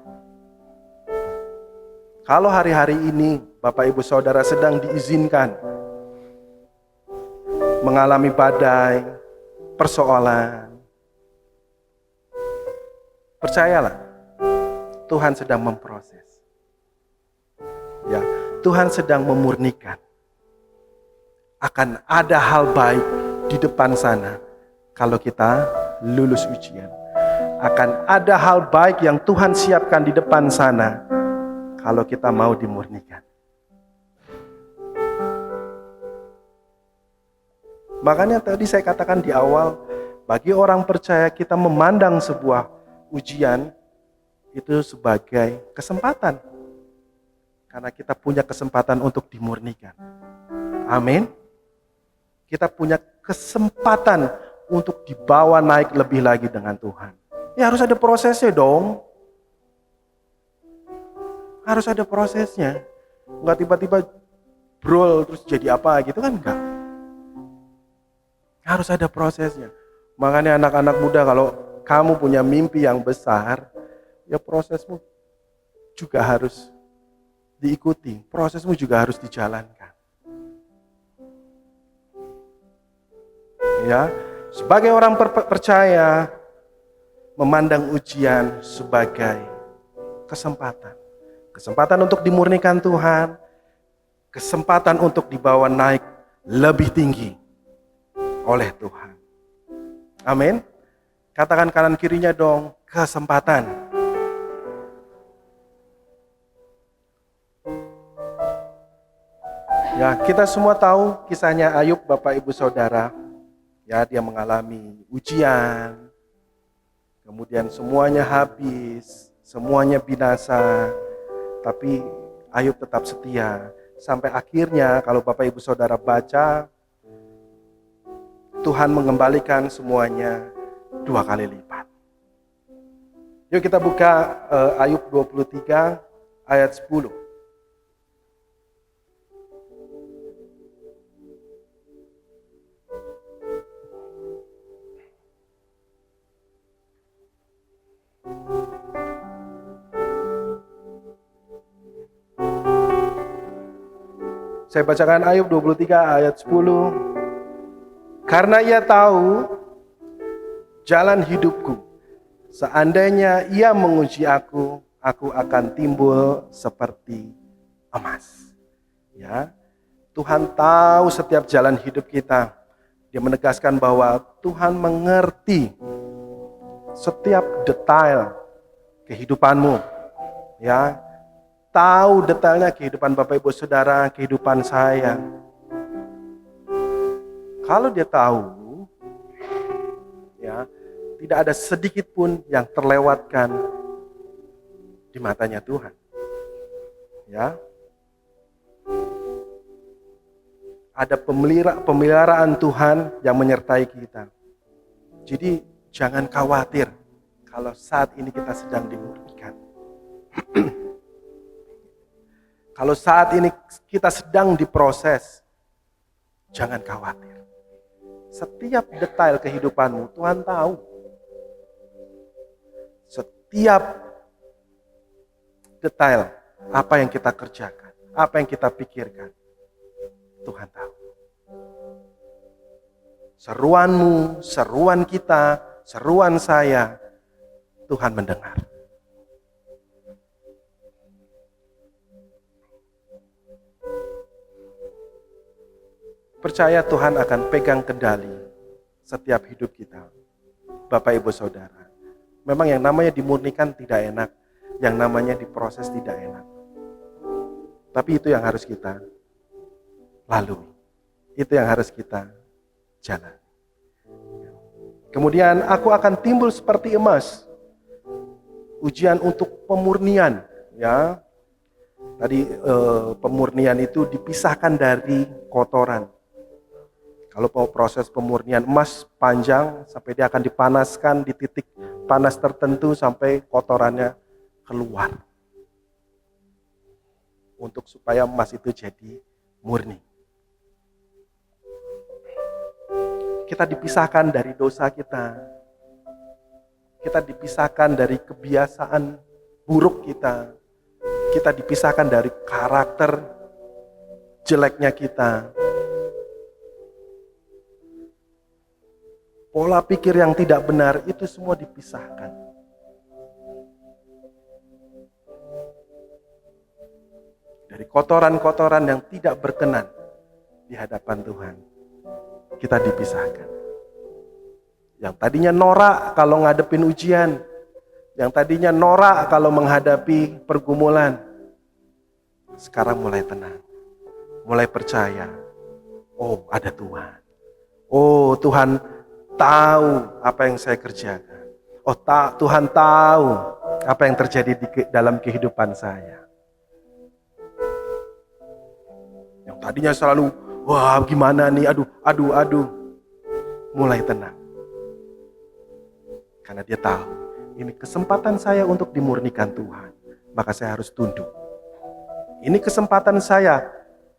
Kalau hari-hari ini Bapak Ibu Saudara sedang diizinkan mengalami badai, persoalan, percayalah, Tuhan sedang memproses. Ya, Tuhan sedang memurnikan. Akan ada hal baik di depan sana kalau kita lulus ujian. Akan ada hal baik yang Tuhan siapkan di depan sana kalau kita mau dimurnikan. Makanya tadi saya katakan di awal, bagi orang percaya kita memandang sebuah ujian itu sebagai kesempatan. Karena kita punya kesempatan untuk dimurnikan. Amin. Kita punya kesempatan untuk dibawa naik lebih lagi dengan Tuhan. Ya harus ada prosesnya dong. Harus ada prosesnya. Enggak tiba-tiba brol terus jadi apa gitu kan enggak. Harus ada prosesnya. Makanya anak-anak muda kalau kamu punya mimpi yang besar, ya prosesmu juga harus diikuti. Prosesmu juga harus dijalankan. Ya, sebagai orang percaya, memandang ujian sebagai kesempatan. Kesempatan untuk dimurnikan Tuhan, kesempatan untuk dibawa naik lebih tinggi oleh Tuhan. Amin. Katakan kanan kirinya dong, kesempatan. Ya, kita semua tahu kisahnya Ayub, Bapak Ibu Saudara. Ya, dia mengalami ujian, Kemudian semuanya habis, semuanya binasa. Tapi Ayub tetap setia. Sampai akhirnya kalau Bapak Ibu Saudara baca, Tuhan mengembalikan semuanya 2 kali lipat. Yuk kita buka Ayub 23 ayat 10. Saya bacakan Ayub 23 ayat 10. Karena ia tahu jalan hidupku. Seandainya ia menguji aku akan timbul seperti emas. Ya, Tuhan tahu setiap jalan hidup kita. Dia menegaskan bahwa Tuhan mengerti setiap detail kehidupanmu. Ya, tahu detailnya kehidupan Bapak Ibu Saudara, kehidupan saya. Kalau dia tahu, ya, tidak ada sedikit pun yang terlewatkan di matanya Tuhan. Ya. Ada pemeliharaan Tuhan yang menyertai kita. Jadi jangan khawatir kalau saat ini kita sedang dimurnikan. Kalau saat ini kita sedang diproses, jangan khawatir. Setiap detail kehidupanmu Tuhan tahu. Setiap detail apa yang kita kerjakan, apa yang kita pikirkan, Tuhan tahu. Seruanmu, seruan kita, seruan saya, Tuhan mendengar. Percaya Tuhan akan pegang kendali setiap hidup kita. Bapak Ibu Saudara, memang yang namanya dimurnikan tidak enak, yang namanya diproses tidak enak. Tapi itu yang harus kita lalui. Itu yang harus kita jalani. Kemudian aku akan timbul seperti emas. Ujian untuk pemurnian, ya. Tadi pemurnian itu dipisahkan dari kotoran. Kalau proses pemurnian emas panjang sampai dia akan dipanaskan di titik panas tertentu sampai kotorannya keluar. Untuk supaya emas itu jadi murni. Kita dipisahkan dari dosa kita. Kita dipisahkan dari kebiasaan buruk kita. Kita dipisahkan dari karakter jeleknya kita. Pola pikir yang tidak benar itu semua dipisahkan. Dari kotoran-kotoran yang tidak berkenan di hadapan Tuhan. Kita dipisahkan. Yang tadinya norak kalau ngadepin ujian. Yang tadinya norak kalau menghadapi pergumulan. Sekarang mulai tenang. Mulai percaya. Oh, ada Tuhan. Oh, Tuhan tahu apa yang saya kerjakan. Oh, Tuhan tahu apa yang terjadi dalam kehidupan saya. Yang tadinya selalu, wah gimana nih, aduh. Mulai tenang. Karena dia tahu, ini kesempatan saya untuk dimurnikan Tuhan. Maka saya harus tunduk. Ini kesempatan saya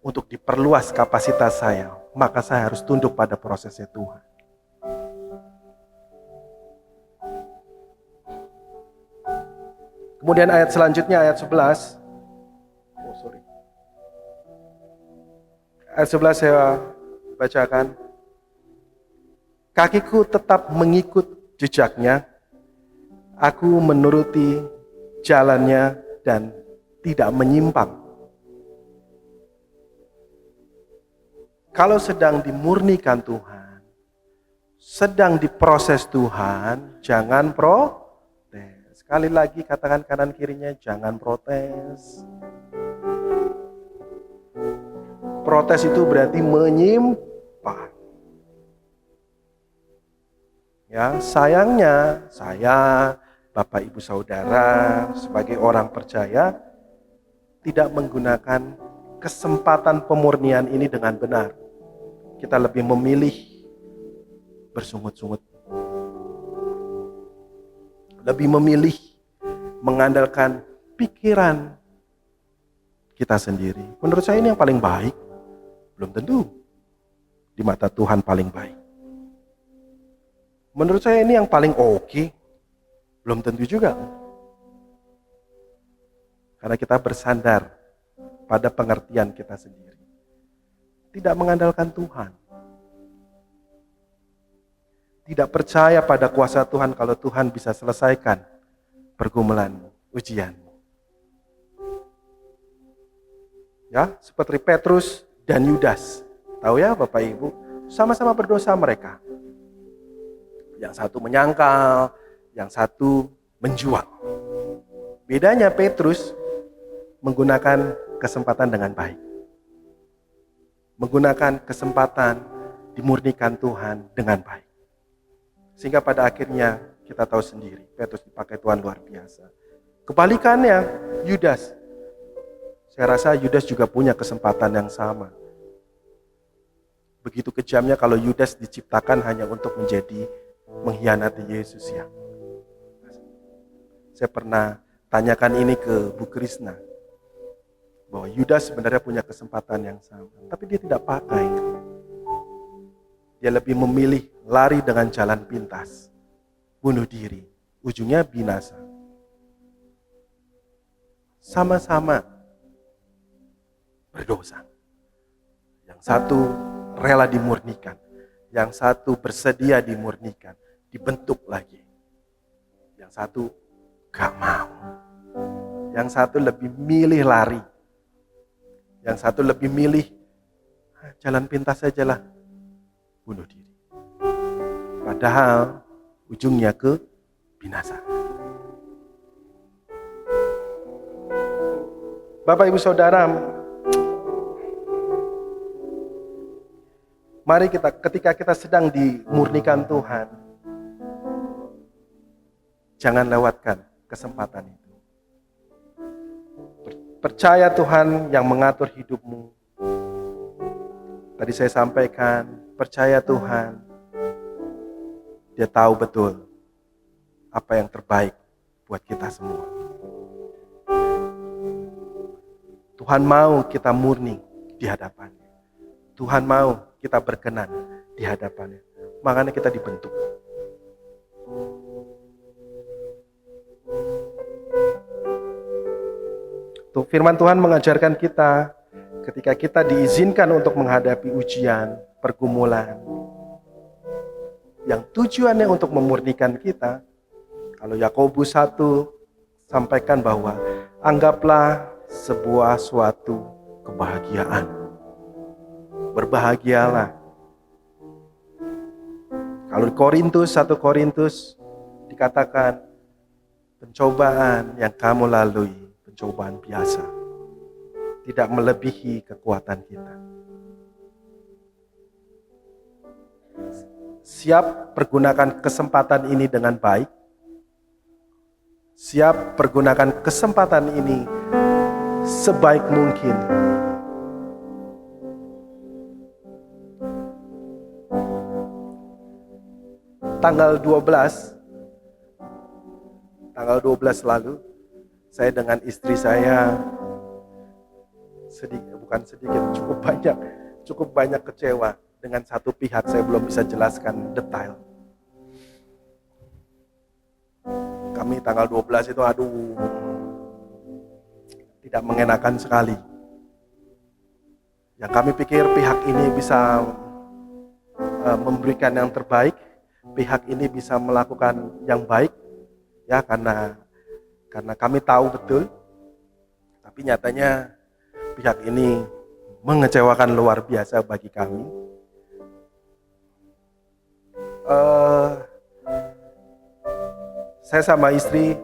untuk diperluas kapasitas saya. Maka saya harus tunduk pada prosesnya Tuhan. Kemudian ayat selanjutnya, ayat 11. Ayat 11 saya bacakan. Kakiku tetap mengikut jejaknya. Aku menuruti jalannya dan tidak menyimpang. Kalau sedang dimurnikan Tuhan, sedang diproses Tuhan, jangan protes. Sekali lagi katakan kanan kirinya, jangan protes. Protes itu berarti menyimpang. Ya, sayangnya saya, Bapak Ibu Saudara sebagai orang percaya tidak menggunakan kesempatan pemurnian ini dengan benar. Kita lebih memilih bersungut-sungut. Lebih memilih mengandalkan pikiran kita sendiri. Menurut saya ini yang paling baik. Belum tentu di mata Tuhan paling baik. Menurut saya ini yang paling oke. Belum tentu juga. Karena kita bersandar pada pengertian kita sendiri. Tidak mengandalkan Tuhan. Tidak percaya pada kuasa Tuhan kalau Tuhan bisa selesaikan pergumulan ujian. Ya, seperti Petrus dan Yudas. Tahu ya Bapak Ibu, sama-sama berdosa mereka. Yang satu menyangkal, yang satu menjual. Bedanya Petrus menggunakan kesempatan dengan baik. Menggunakan kesempatan dimurnikan Tuhan dengan baik. Sehingga pada akhirnya kita tahu sendiri, Petrus dipakai Tuhan luar biasa. Kebalikannya, Yudas. Saya rasa Yudas juga punya kesempatan yang sama. Begitu kejamnya kalau Yudas diciptakan hanya untuk menjadi mengkhianati Yesus ya. Saya pernah tanyakan ini ke Bu Krisna. Bahwa Yudas sebenarnya punya kesempatan yang sama. Tapi dia tidak pakai. Dia lebih memilih lari dengan jalan pintas. Bunuh diri. Ujungnya binasa. Sama-sama berdosa. Yang satu rela dimurnikan. Yang satu bersedia dimurnikan. Dibentuk lagi. Yang satu gak mau. Yang satu lebih milih lari. Yang satu lebih milih jalan pintas sajalah. Bunuh diri. Padahal ujungnya ke binasa. Bapak Ibu Saudara, mari ketika kita sedang dimurnikan Tuhan, jangan lewatkan kesempatan itu. Percaya Tuhan yang mengatur hidupmu. Tadi saya sampaikan, percaya Tuhan. Dia tahu betul apa yang terbaik buat kita semua. Tuhan mau kita murni di hadapannya. Tuhan mau kita berkenan di hadapannya. Makanya kita dibentuk. Firman Tuhan mengajarkan kita ketika kita diizinkan untuk menghadapi ujian, pergumulan yang tujuannya untuk memurnikan kita. Kalau Yakobus 1 sampaikan bahwa anggaplah sebuah suatu kebahagiaan. Berbahagialah. Kalau di Korintus 1 Korintus dikatakan pencobaan yang kamu lalui, pencobaan biasa, tidak melebihi kekuatan kita. Siap pergunakan kesempatan ini dengan baik. Siap pergunakan kesempatan ini sebaik mungkin. Tanggal 12 lalu, saya dengan istri saya cukup banyak kecewa dengan satu pihak. Saya belum bisa jelaskan detail. Kami tanggal 12 itu tidak mengenakan sekali. Yang kami pikir pihak ini bisa memberikan yang terbaik, pihak ini bisa melakukan yang baik, ya karena kami tahu betul. Tapi nyatanya pihak ini mengecewakan luar biasa bagi kami. Saya sama istri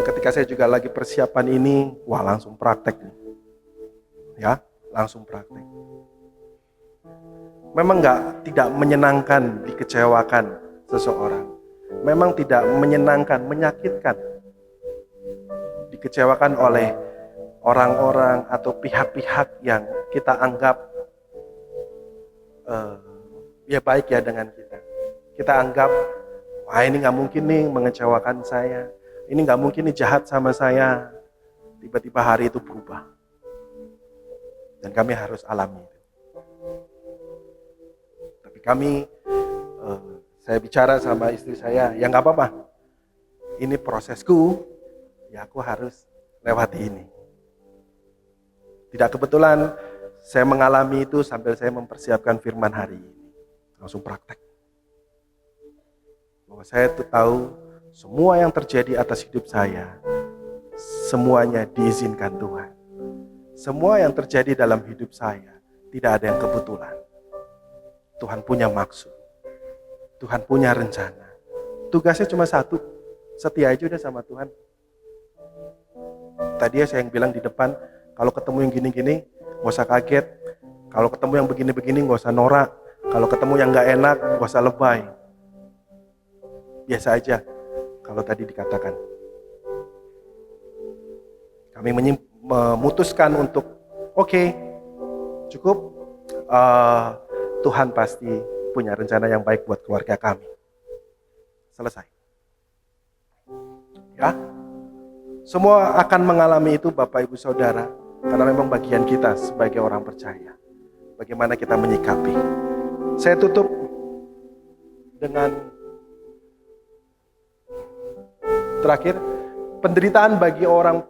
ketika saya juga lagi persiapan ini, langsung praktek nih. Ya, langsung praktek. Memang tidak menyenangkan, dikecewakan seseorang. Memang tidak menyenangkan, menyakitkan. Dikecewakan oleh orang-orang atau pihak-pihak yang kita anggap ya baik ya dengan kita. Kita anggap, wah ini gak mungkin nih mengecewakan saya. Ini gak mungkin nih jahat sama saya. Tiba-tiba hari itu berubah. Dan kami harus alami itu. Tapi kami, saya bicara sama istri saya, ya gak apa-apa. Ini prosesku, ya aku harus lewati ini. Tidak kebetulan saya mengalami itu sambil saya mempersiapkan firman hari ini. Langsung praktek. Bahwa saya itu tahu semua yang terjadi atas hidup saya, semuanya diizinkan Tuhan. Semua yang terjadi dalam hidup saya, tidak ada yang kebetulan. Tuhan punya maksud. Tuhan punya rencana. Tugasnya cuma satu, setia aja udah sama Tuhan. Tadi saya yang bilang di depan, kalau ketemu yang gini-gini, gak usah kaget. Kalau ketemu yang begini-begini, gak usah norak. Kalau ketemu yang gak enak, gak usah lebay. Biasa aja, kalau tadi dikatakan. Kami memutuskan untuk, oke, cukup. Tuhan pasti punya rencana yang baik buat keluarga kami. Selesai. Ya, semua akan mengalami itu Bapak Ibu Saudara. Karena memang bagian kita sebagai orang percaya. Bagaimana kita menyikapi. Saya tutup dengan terakhir. Penderitaan bagi orang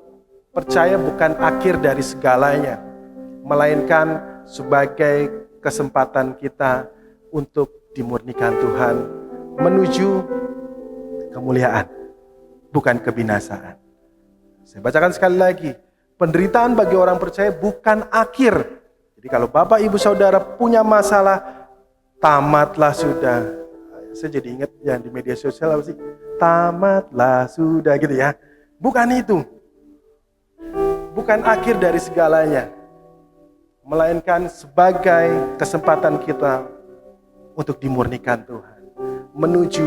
percaya bukan akhir dari segalanya. Melainkan sebagai kesempatan kita untuk dimurnikan Tuhan. Menuju kemuliaan. Bukan kebinasaan. Saya bacakan sekali lagi. Penderitaan bagi orang percaya bukan akhir. Jadi kalau Bapak Ibu Saudara punya masalah, tamatlah sudah. Saya jadi ingat yang di media sosial apa sih? Tamatlah sudah gitu ya. Bukan itu. Bukan akhir dari segalanya. Melainkan sebagai kesempatan kita untuk dimurnikan Tuhan. Menuju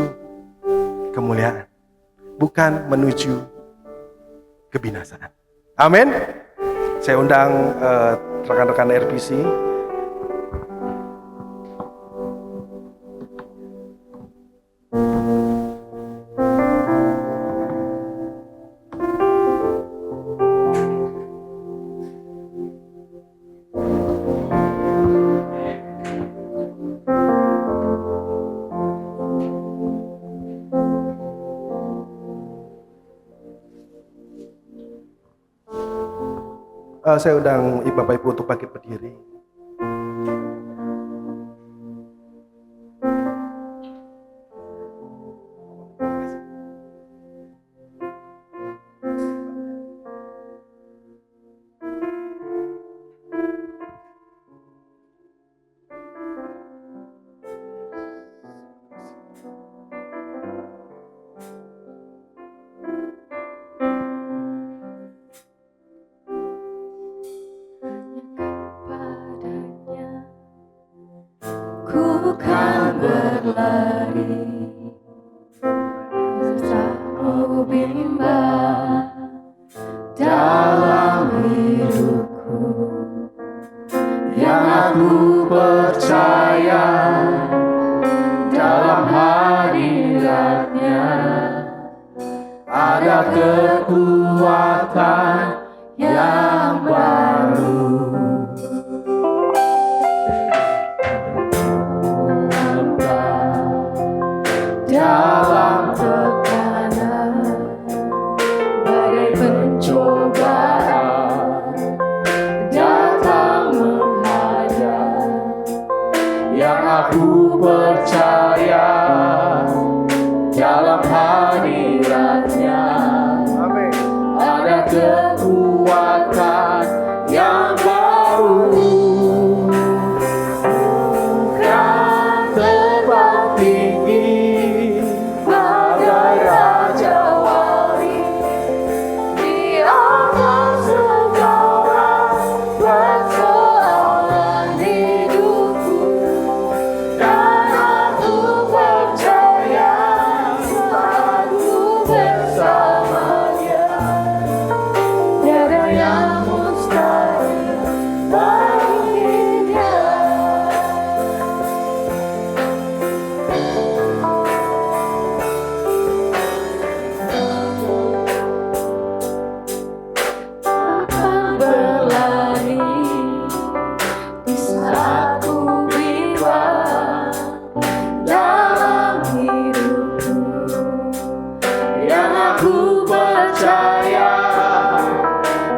kemuliaan. Bukan menuju kebinasaan. Amin. Saya undang rekan-rekan RPC. Saya undang Bapak Ibu untuk bangkit berdiri. Ku kan berlari, aku bimbang dalam hidupku, yang aku percaya dalam hadiratnya ada kekuatan yang baru. Dalam tekanan, badai pencobaan datang menghadap, yang aku percaya dalam hadiratnya ada kekuatan percaya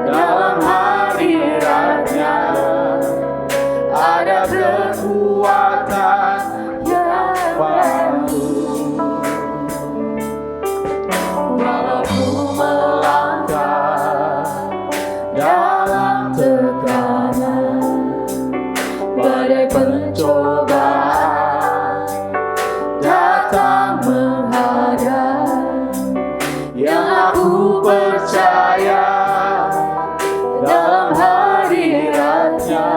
dalam hadiratnya ada kekuatan yang baru. Walaupun melangkah dalam tekanan, badai pencobaan datang menghadap, yang aku percaya dalam hadiratnya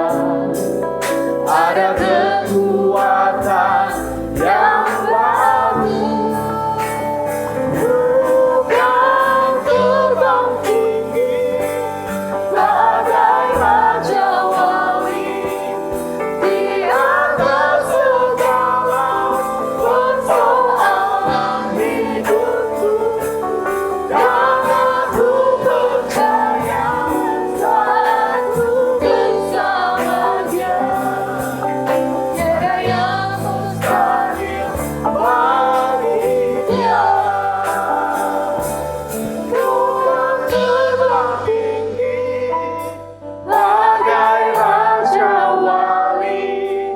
ada kekuatan yang baru. Bukan terbang tinggi bagai raja wali di atas segala persoalan hidupku, dan aku percaya saat ku bersama Dia, tiada yang mustahil bagi Dia. Bukan terbang tinggi bagai raja wali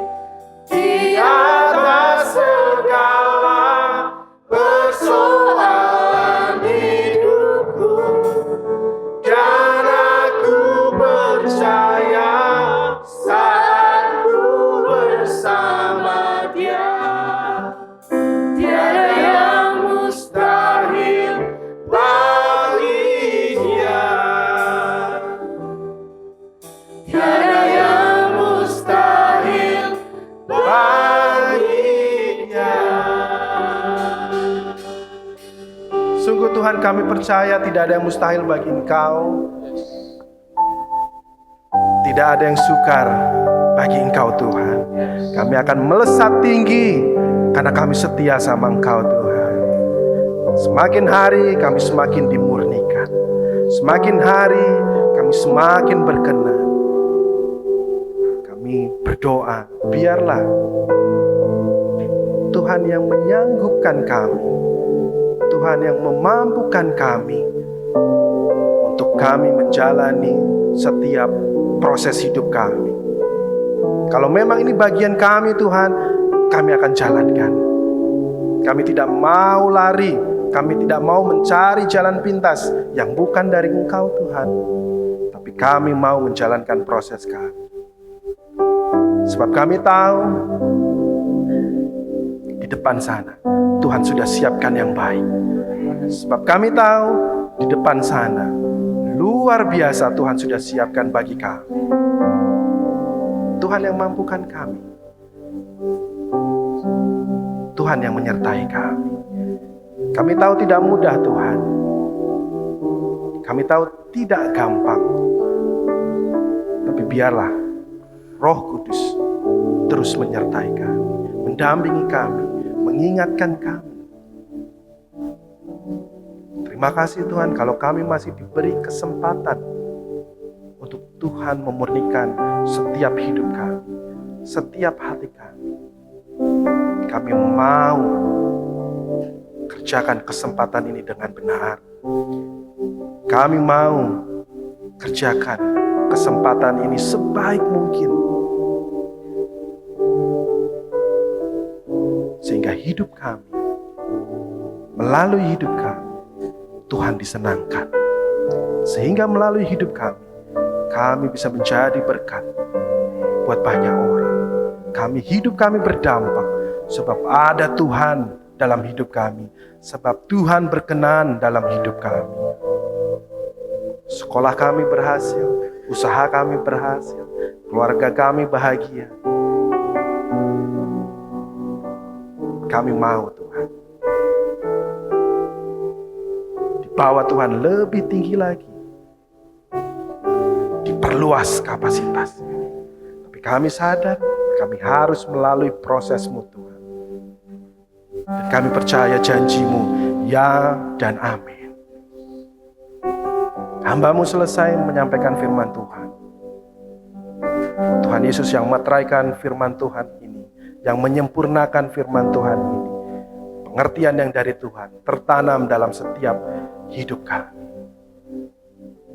di atas segala persoalan hidupku, dan aku percaya saat ku bersama Dia, tiada yang mustahil bagi Dia, tiada yang mustahil bagi Dia. Sungguh Tuhan, kami percaya tidak ada yang mustahil bagi Engkau. Tidak ada yang sukar bagi Engkau Tuhan. Kami akan melesat tinggi karena kami setia sama Engkau Tuhan. Semakin hari kami semakin dimurnikan. Semakin hari kami semakin berkenan. Kami berdoa, biarlah Tuhan yang menyanggupkan kami, Tuhan yang memampukan kami untuk kami menjalani setiap proses hidup kami. Kalau memang ini bagian kami Tuhan, kami akan jalankan. Kami tidak mau lari, kami tidak mau mencari jalan pintas yang bukan dari Engkau Tuhan, tapi kami mau menjalankan proses kami. Sebab kami tahu di depan sana Tuhan sudah siapkan yang baik. Sebab kami tahu di depan sana luar biasa Tuhan sudah siapkan bagi kami. Tuhan yang mampukan kami, Tuhan yang menyertai kami. Kami tahu tidak mudah Tuhan, kami tahu tidak gampang, tapi biarlah Roh Kudus terus menyertai kami, mendampingi kami, mengingatkan kami. Terima kasih Tuhan kalau kami masih diberi kesempatan untuk Tuhan memurnikan setiap hidup kami, setiap hati kami. Kami mau kerjakan kesempatan ini dengan benar. Kami mau kerjakan kesempatan ini sebaik mungkin, sehingga hidup kami, melalui hidup kami, Tuhan disenangkan. Sehingga melalui hidup kami bisa menjadi berkat buat banyak orang. Hidup kami berdampak sebab ada Tuhan dalam hidup kami, sebab Tuhan berkenan dalam hidup kami. Sekolah kami berhasil, usaha kami berhasil, keluarga kami bahagia. Kami mau Tuhan dibawa Tuhan lebih tinggi lagi, diperluas kapasitasnya. Tapi kami sadar kami harus melalui prosesmu Tuhan. Dan kami percaya janjimu ya dan amin. Hamba-Mu selesai menyampaikan firman Tuhan. Tuhan Yesus yang meteraikan firman Tuhan ini, yang menyempurnakan firman Tuhan ini, pengertian yang dari Tuhan tertanam dalam setiap hidup kami.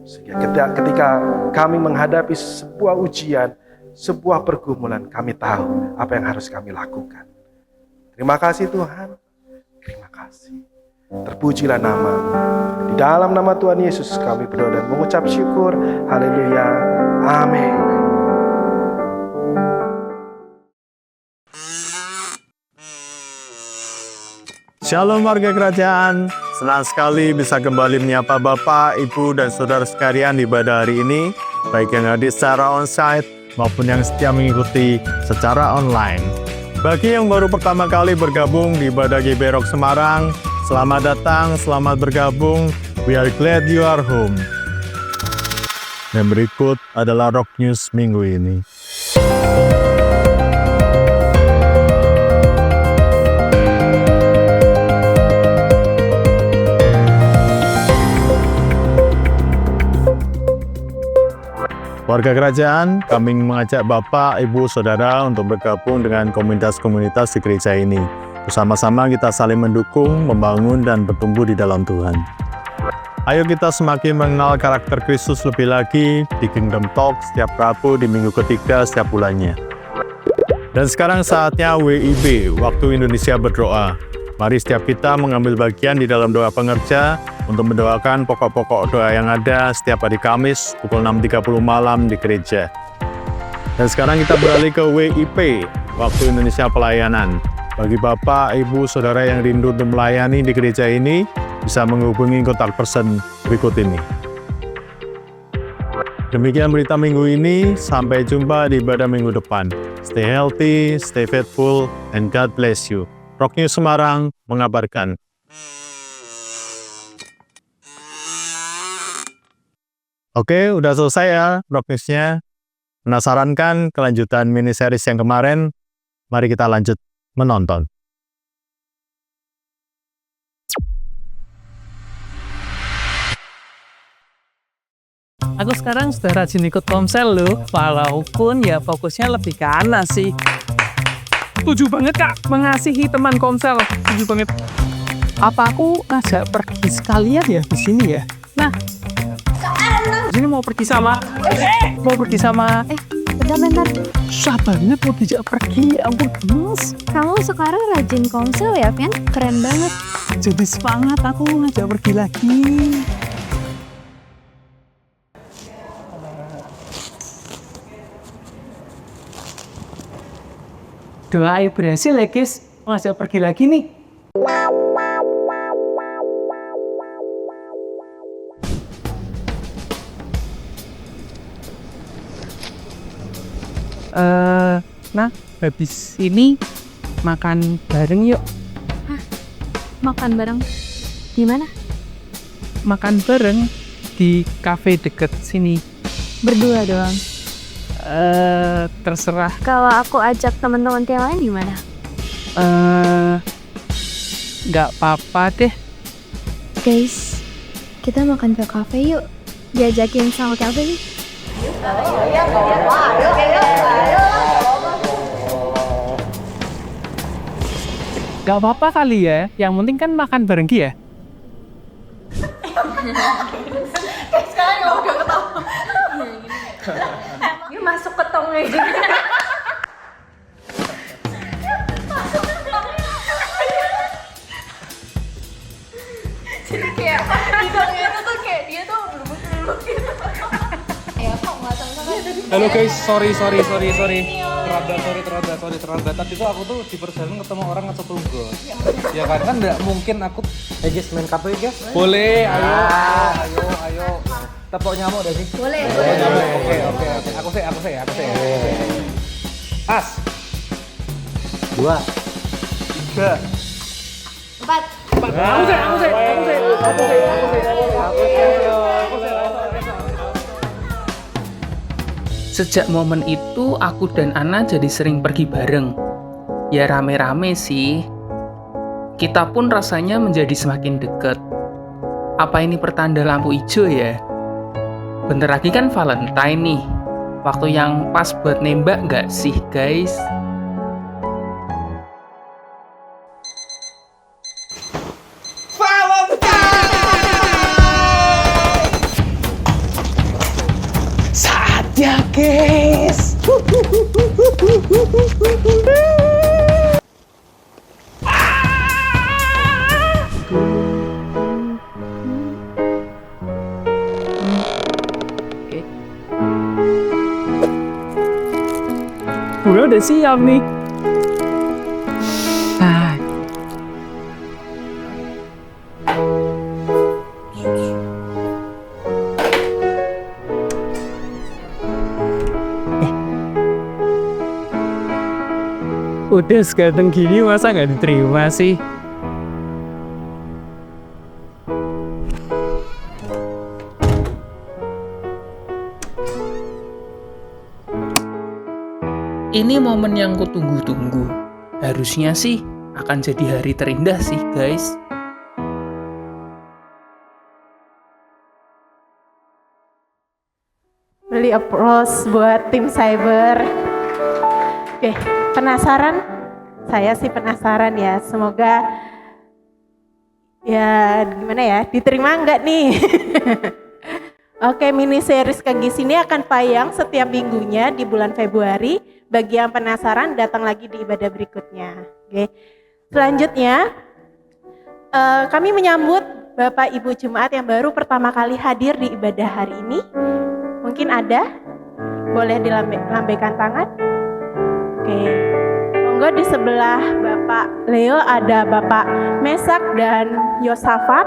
Sehingga ketika kami menghadapi sebuah ujian, sebuah pergumulan, kami tahu apa yang harus kami lakukan. Terima kasih Tuhan. Terima kasih. Terpujilah nama-Mu. Di dalam nama Tuhan Yesus kami berdoa dan mengucap syukur. Haleluya. Amin. Shalom warga kerajaan, senang sekali bisa kembali menyapa Bapak, Ibu, dan Saudara sekalian di ibadah hari ini, baik yang hadir secara onsite maupun yang setia mengikuti secara online. Bagi yang baru pertama kali bergabung di ibadah GBI Rock Semarang, selamat datang, selamat bergabung, we are glad you are home. Dan berikut adalah Rock News minggu ini. Warga kerajaan, kami mengajak Bapak, Ibu, Saudara untuk bergabung dengan komunitas-komunitas di gereja ini. Bersama-sama kita saling mendukung, membangun, dan bertumbuh di dalam Tuhan. Ayo kita semakin mengenal karakter Kristus lebih lagi di Kingdom Talk setiap Rabu di minggu ketiga setiap bulannya. Dan sekarang saatnya WIB, Waktu Indonesia Berdoa. Mari setiap kita mengambil bagian di dalam doa pengerja untuk mendoakan pokok-pokok doa yang ada setiap hari Kamis pukul 6.30 malam di gereja. Dan sekarang kita beralih ke WIP, Waktu Indonesia Pelayanan. Bagi Bapak, Ibu, Saudara yang rindu untuk melayani di gereja ini, bisa menghubungi kontak person berikut ini. Demikian berita minggu ini, sampai jumpa di ibadah minggu depan. Stay healthy, stay faithful, and God bless you. Rock News Semarang mengabarkan. Oke, udah selesai ya Rock News-nya. Penasaran kan kelanjutan mini series yang kemarin? Mari kita lanjut menonton. Aku sekarang sudah rajin ikut komsel loh, walaupun ya fokusnya lebih ke anak sih. Setuju banget Kak, mengasihi teman komsel. Setuju banget. Apa aku ngajak pergi sekalian ya di sini ya? Nah, ini mau pergi sama Bentar. susah banget mau dijak pergi, ya ampun gemes. Kamu sekarang rajin komsel ya, Pian? Keren banget. Jadi semangat aku ngajak pergi lagi. Doa ayo berhasil ya guys, ngajak pergi lagi nih. Nah, habis ini makan bareng yuk. Makan bareng. Di mana? Makan bareng di kafe deket sini. Berdua doang. Terserah. Kalau aku ajak teman-teman yang lain gimana? Nggak apa-apa deh. Guys, kita makan ke kafe yuk. Diajakin sama kafe nih. Nggak apa-apa kali ya. Yang penting kan makan bareng ya. Sekarang kalau udah ketawa. Ini masuk ke tongnya gini. Jadi kayak hidungnya itu tuh kayak dia tuh berlubuk-lubuk gitu. Halo guys, sorry. Terlambat. Tadi tuh aku tuh di perjalanan ketemu orang ngesetunggo. Ya kan nggak mungkin aku. Guys, main kartu ya guys? Boleh, ayo. Tepok nyamuk dah sih. Boleh. Oke. Aku sih. As. 2 3 4. Aku sih. Sejak momen itu, aku dan Ana jadi sering pergi bareng. Ya rame-rame sih. Kita pun rasanya menjadi semakin dekat. Apa ini pertanda lampu hijau ya? Bentar lagi kan Valentine nih. Waktu yang pas buat nembak nggak sih guys? guys. Gue udah siap nih. Udah seganteng gini masa nggak diterima sih? Ini momen yang kutunggu-tunggu. Harusnya sih akan jadi hari terindah sih, guys. Beli applause buat tim cyber. Oke, penasaran? Saya sih penasaran ya. Semoga ya gimana ya, diterima nggak nih? Oke, mini series Kegis ini akan tayang setiap minggunya di bulan Februari. Bagi yang penasaran, datang lagi di ibadah berikutnya. Oke, selanjutnya kami menyambut Bapak Ibu Jemaat yang baru pertama kali hadir di ibadah hari ini. Mungkin ada? Boleh dilambaikan tangan? Oke, monggo di sebelah Bapak Leo ada Bapak Mesak dan Yosafat.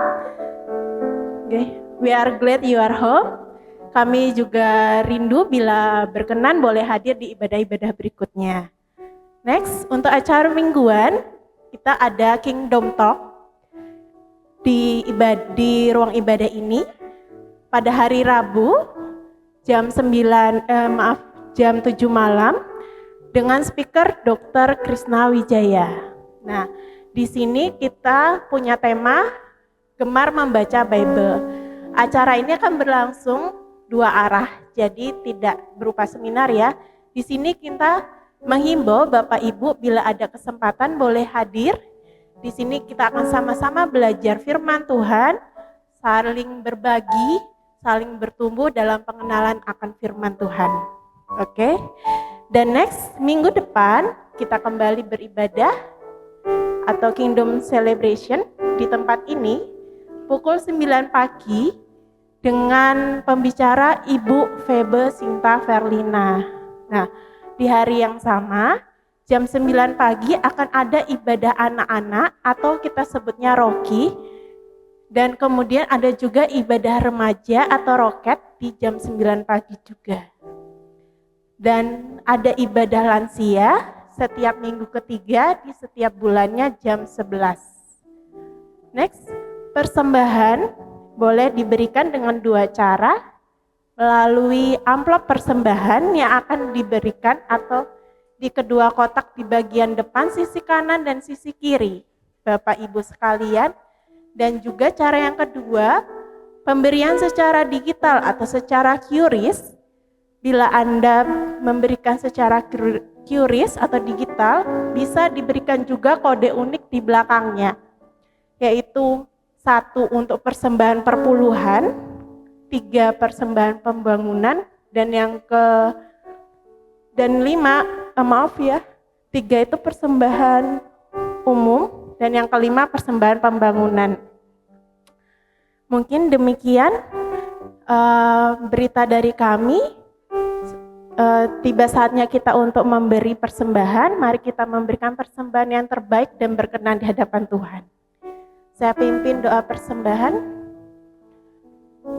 Oke, we are glad you are home. Kami juga rindu bila berkenan boleh hadir di ibadah-ibadah berikutnya. Next, untuk acara mingguan, kita ada Kingdom Talk di ruang ibadah ini pada hari Rabu jam 7 malam dengan speaker Dr. Krisna Wijaya. Nah, di sini kita punya tema Gemar Membaca Bible. Acara ini akan berlangsung 2 arah, jadi tidak berupa seminar ya. Di sini kita menghimbau Bapak Ibu bila ada kesempatan boleh hadir. Di sini kita akan sama-sama belajar firman Tuhan, saling berbagi, saling bertumbuh dalam pengenalan akan firman Tuhan. Oke. Dan next minggu depan kita kembali beribadah atau Kingdom Celebration di tempat ini pukul 9 pagi dengan pembicara Ibu Febe Sinta Verlina. Nah, di hari yang sama, jam 9 pagi akan ada ibadah anak-anak atau kita sebutnya Roki. Dan kemudian ada juga ibadah remaja atau roket di jam 9 pagi juga. Dan ada ibadah lansia setiap minggu ketiga di setiap bulannya jam 11. Next, persembahan boleh diberikan dengan 2 cara, melalui amplop persembahan yang akan diberikan atau di kedua kotak di bagian depan sisi kanan dan sisi kiri, Bapak Ibu sekalian. Dan juga cara yang kedua, pemberian secara digital atau secara QRIS. Bila Anda memberikan secara QRIS atau digital, bisa diberikan juga kode unik di belakangnya, yaitu 1 untuk persembahan perpuluhan, 3 persembahan pembangunan, dan 3 itu persembahan umum, dan yang kelima persembahan pembangunan. Mungkin demikian berita dari kami. Tiba saatnya kita untuk memberi persembahan. Mari kita memberikan persembahan yang terbaik dan berkenan di hadapan Tuhan. Saya pimpin doa persembahan.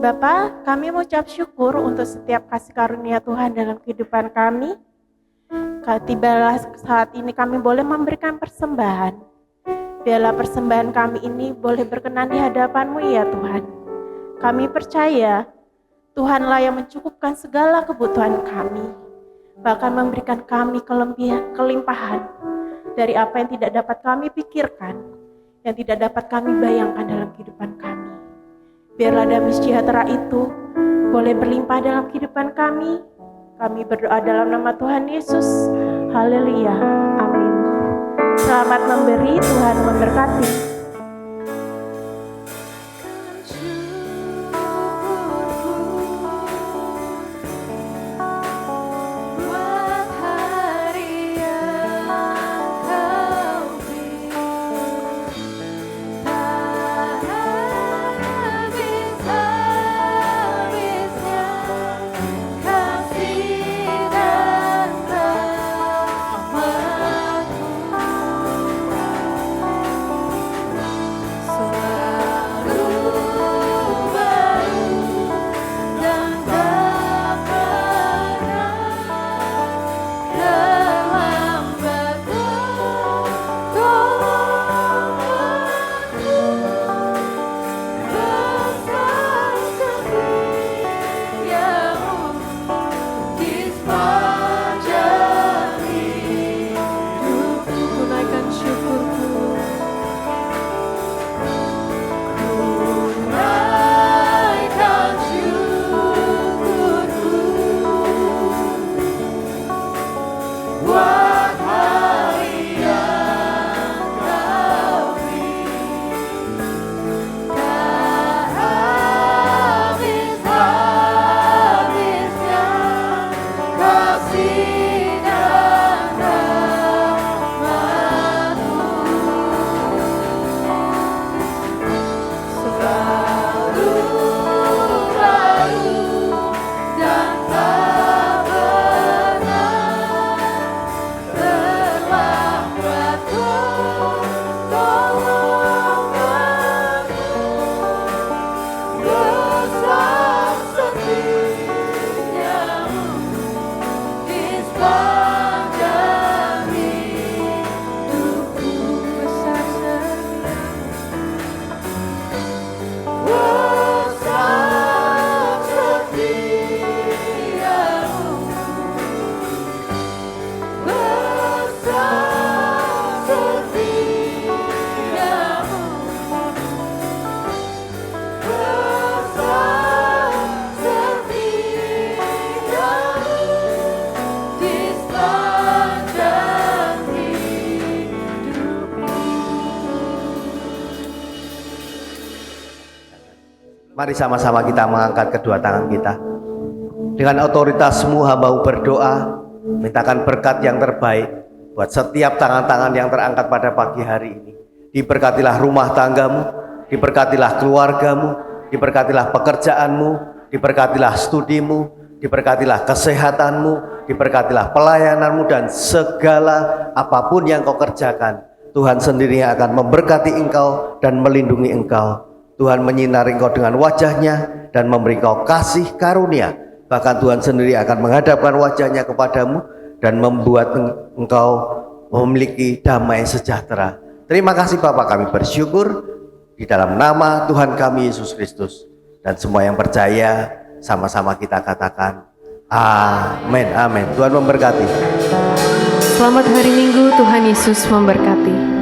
Bapa, kami mengucap syukur untuk setiap kasih karunia Tuhan dalam kehidupan kami. Tibalah saat ini kami boleh memberikan persembahan. Biarlah persembahan kami ini boleh berkenan di hadapan-Mu ya Tuhan. Kami percaya Tuhanlah yang mencukupkan segala kebutuhan kami. Bahkan memberikan kami kelimpahan dari apa yang tidak dapat kami pikirkan, yang tidak dapat kami bayangkan dalam kehidupan kami. Biarlah damai sejahtera itu boleh berlimpah dalam kehidupan kami. Kami berdoa dalam nama Tuhan Yesus. Haleluya. Amin. Selamat memberi, Tuhan memberkati. Mari sama-sama kita mengangkat kedua tangan kita. Dengan otoritasmu hamba-Mu berdoa, mintakan berkat yang terbaik buat setiap tangan-tangan yang terangkat pada pagi hari ini. Diberkatilah rumah tanggamu, diberkatilah keluargamu, diberkatilah pekerjaanmu, diberkatilah studimu, diberkatilah kesehatanmu, diberkatilah pelayananmu, dan segala apapun yang kau kerjakan, Tuhan sendiri yang akan memberkati engkau dan melindungi engkau. Tuhan menyinari engkau dengan wajahnya dan memberi engkau kasih karunia. Bahkan Tuhan sendiri akan menghadapkan wajahnya kepadamu dan membuat engkau memiliki damai sejahtera. Terima kasih Bapa, kami bersyukur di dalam nama Tuhan kami Yesus Kristus. Dan semua yang percaya sama-sama kita katakan amin, amin. Tuhan memberkati. Selamat hari Minggu, Tuhan Yesus memberkati.